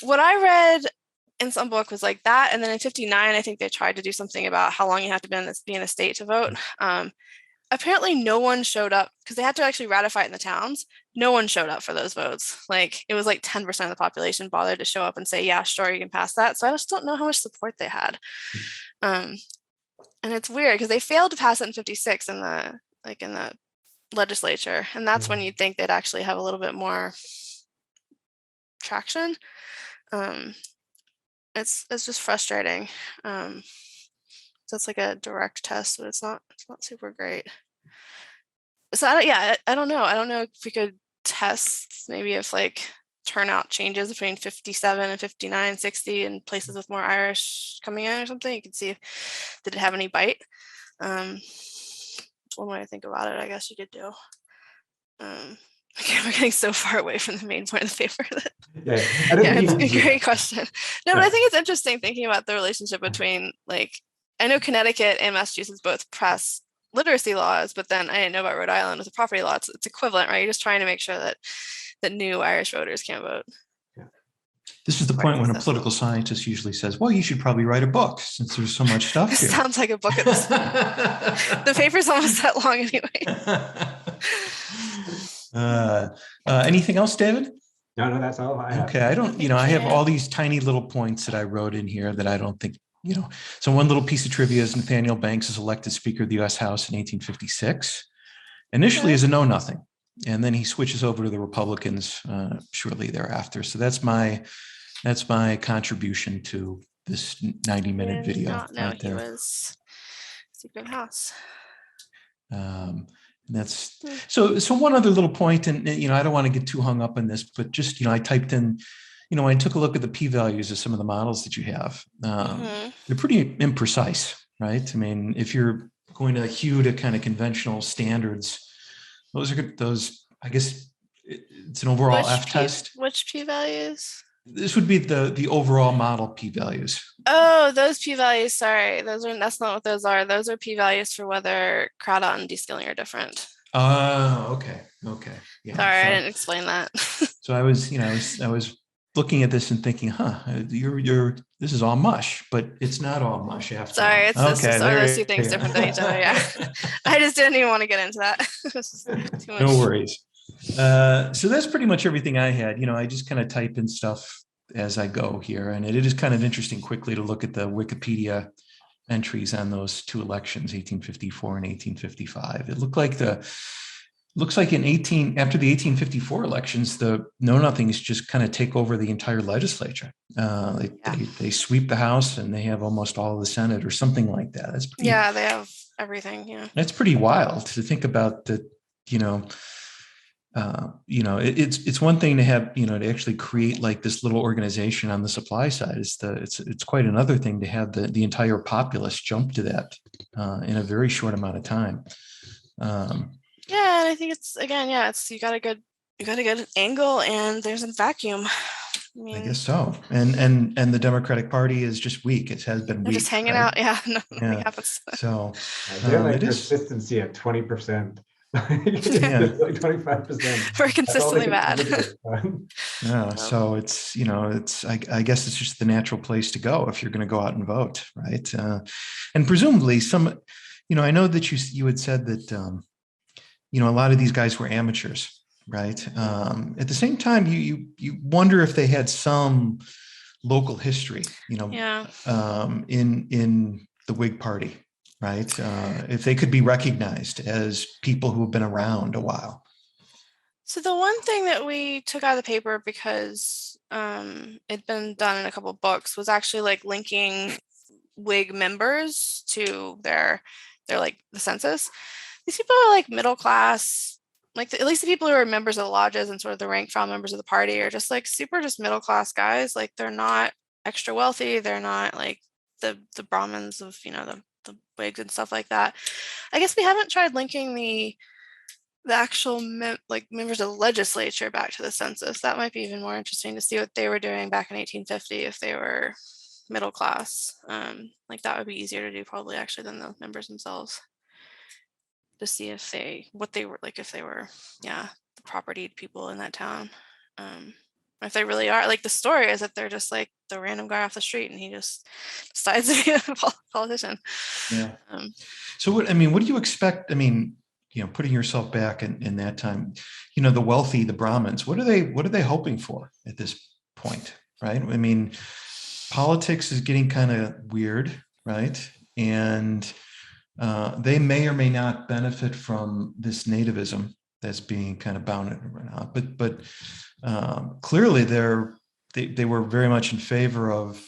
What I read in some book was that. And then in 59, I think they tried to do something about how long you have to be in a state to vote. Apparently no one showed up because they had to actually ratify it in the towns. No one showed up for those votes. It was 10% of the population bothered to show up and say, yeah, sure, you can pass that. So I just don't know how much support they had. And it's weird because they failed to pass it in 56 in the legislature. And that's when you'd think they'd actually have a little bit more traction. It's just frustrating. So it's a direct test, but it's not super great. So I don't know. I don't know if we could test maybe if turnout changes between 57 and 59, 60 in places with more Irish coming in or something. You can see did it have any bite. That's one way to think about it, I guess you could do. Again, we're getting so far away from the main point of the paper. Yeah, I don't Yeah, think you it's have to a do great that. question. No, but I think it's interesting thinking about the relationship between, like, I know Connecticut and Massachusetts both pass literacy laws, but then I didn't know about Rhode Island with the property law. It's equivalent, right? You're just trying to make sure that new Irish voters can vote. This is the point when a political scientist usually says, well, you should probably write a book since there's so much stuff This here. sounds like a book at this point. The paper's almost that long anyway. Anything else, David? No, that's all I have. Okay, I don't, I have all these tiny little points that I wrote in here that I don't think, So one little piece of trivia is Nathaniel Banks is elected Speaker of the U.S. House in 1856, initially as a know-nothing, and then he switches over to the Republicans shortly thereafter. So that's my contribution to this 90-minute video. Not know he was Speaker of the House. That's so one other little point, and I don't want to get too hung up on this, but just I typed in, when I took a look at the p-values of some of the models that you have, they're pretty imprecise, right? I mean, if you're going to hew to kind of conventional standards, those I guess it's an overall F-test. Which p-values? This would be the overall model p-values. Oh, those p-values. Sorry, that's not what those are. Those are p-values for whether crowd out and deskilling are different. Okay. Yeah. Sorry, I didn't explain that. So I was looking at this and thinking, this is all mush, but it's not all mush after all. Sorry, it's those two things different than each other. Yeah, I just didn't even want to get into that. Too much. No worries. So that's pretty much everything I had. I just kind of type in stuff as I go here, and it is kind of interesting quickly to look at the Wikipedia entries on those two elections, 1854 and 1855. It looked like after the 1854 elections, the know-nothings just kind of take over the entire legislature. They sweep the House and they have almost all of the Senate or something like that. They have everything. Yeah, that's pretty wild to think about. That it's one thing to have, to actually create like this little organization on the supply side. It's quite another thing to have the entire populace jump to that in a very short amount of time. And I think it's you got a good angle, and there's a vacuum. I guess so. And the Democratic Party is just weak. It has been weak. Just hanging out. Yeah, nothing happens. So they're like consistency at 20%. Like 25%. Very consistently bad. So it's I guess it's just the natural place to go if you're going to go out and vote, right? And presumably I know that you had said that a lot of these guys were amateurs, right? At the same time, you wonder if they had some local history, in the Whig Party. Right. If they could be recognized as people who have been around a while. So the one thing that we took out of the paper, because it'd been done in a couple of books, was actually like linking Whig members to their like the census. These people are like middle class, like at least the people who are members of the lodges and sort of the rank file members of the party are just like super just middle class guys. Like they're not extra wealthy. They're not like the Brahmins of the Whigs and stuff like that. I guess we haven't tried linking the actual members of the legislature back to the census. That might be even more interesting to see what they were doing back in 1850 if they were middle class. Like that would be easier to do probably actually than the members themselves, to see if they were the propertied people in that town. If they really are, like the story is that they're just like the random guy off the street and he just decides to be a politician. Yeah. So what do you expect? I mean, putting yourself back in that time, the wealthy, the Brahmins, what are they hoping for at this point? Right. I mean, politics is getting kind of weird, right? And they may or may not benefit from this nativism that's being kind of bounded around, but clearly they were very much in favor of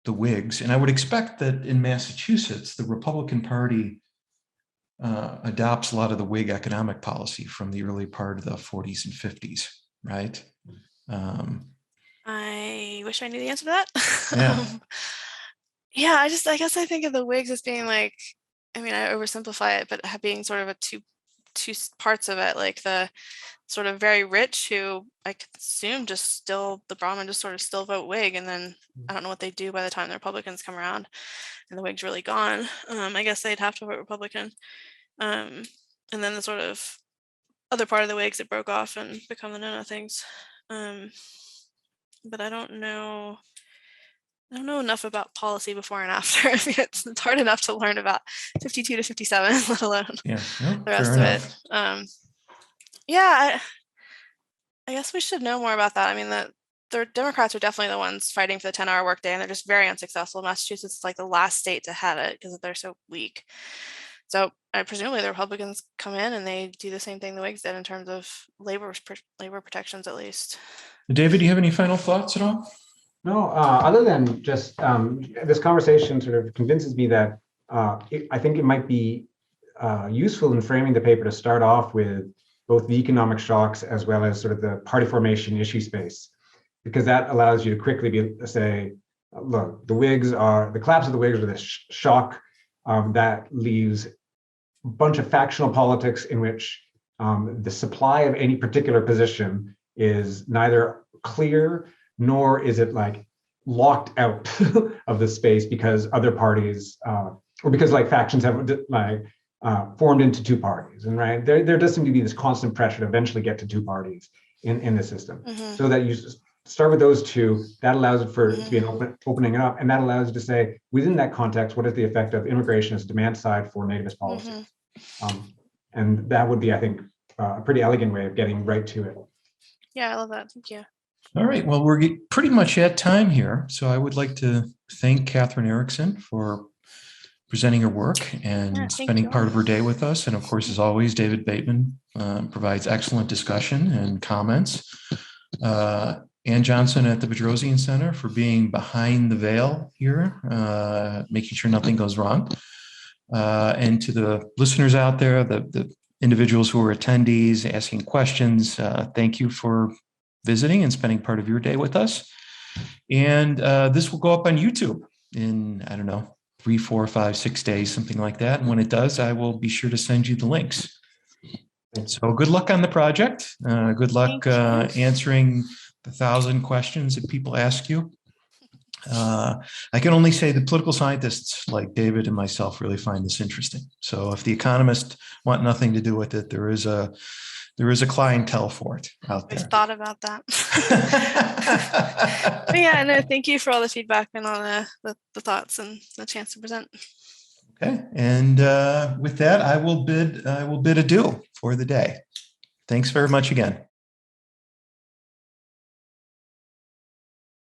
the Whigs, and I would expect that in Massachusetts, the Republican Party adopts a lot of the Whig economic policy from the early part of the 40s and 50s, right? I wish I knew the answer to that. I guess I think of the Whigs as being like, I mean, I oversimplify it, but being sort of a two parts of it, like the sort of very rich who I could assume the Brahmin just sort of still vote Whig, and then I don't know what they do by the time the Republicans come around and the Whig's really gone. I guess they'd have to vote Republican. And then the sort of other part of the Whigs that broke off and become the know-nothings. But I don't know enough about policy before and after. It's hard enough to learn about 52 to 57, let alone the rest of it. I guess we should know more about that. I mean, the Democrats are definitely the ones fighting for the 10-hour workday, and they're just very unsuccessful. Massachusetts is like the last state to have it because they're so weak. So presumably the Republicans come in and they do the same thing the Whigs did in terms of labor protections, at least. David, do you have any final thoughts at all? No, other than just this conversation sort of convinces me that I think it might be useful in framing the paper to start off with both the economic shocks as well as sort of the party formation issue space, because that allows you to quickly say, look, the collapse of the Whigs are this shock that leaves a bunch of factional politics in which the supply of any particular position is neither clear nor is it like locked out of the space because other parties or because like factions have like formed into two parties, and right there does seem to be this constant pressure to eventually get to two parties in the system. So that you start with those two, that allows it for to be an opening it up, and that allows you to say within that context, what is the effect of immigration as demand side for nativist policies? And that would be, I think, a pretty elegant way of getting right to it. Yeah, I love that. Thank you. All right. Well, we're pretty much at time here. So I would like to thank Catherine Erickson for presenting her work and spending part of her day with us. And of course, as always, David Bateman provides excellent discussion and comments. Ann Johnson at the Bedrosian Center for being behind the veil here, making sure nothing goes wrong. And to the listeners out there, the individuals who are attendees asking questions, thank you for visiting and spending part of your day with us. And this will go up on YouTube in, I don't know, 3, 4, 5, 6 days, something like that. And when it does, I will be sure to send you the links. So good luck on the project. Good luck answering the 1,000 questions that people ask you. I can only say the political scientists like David and myself really find this interesting. So if the economists want nothing to do with it, there is a clientele for it out there. We've thought about that. But yeah, no, thank you for all the feedback and all the thoughts and the chance to present. Okay, and with that, I will bid adieu for the day. Thanks very much again.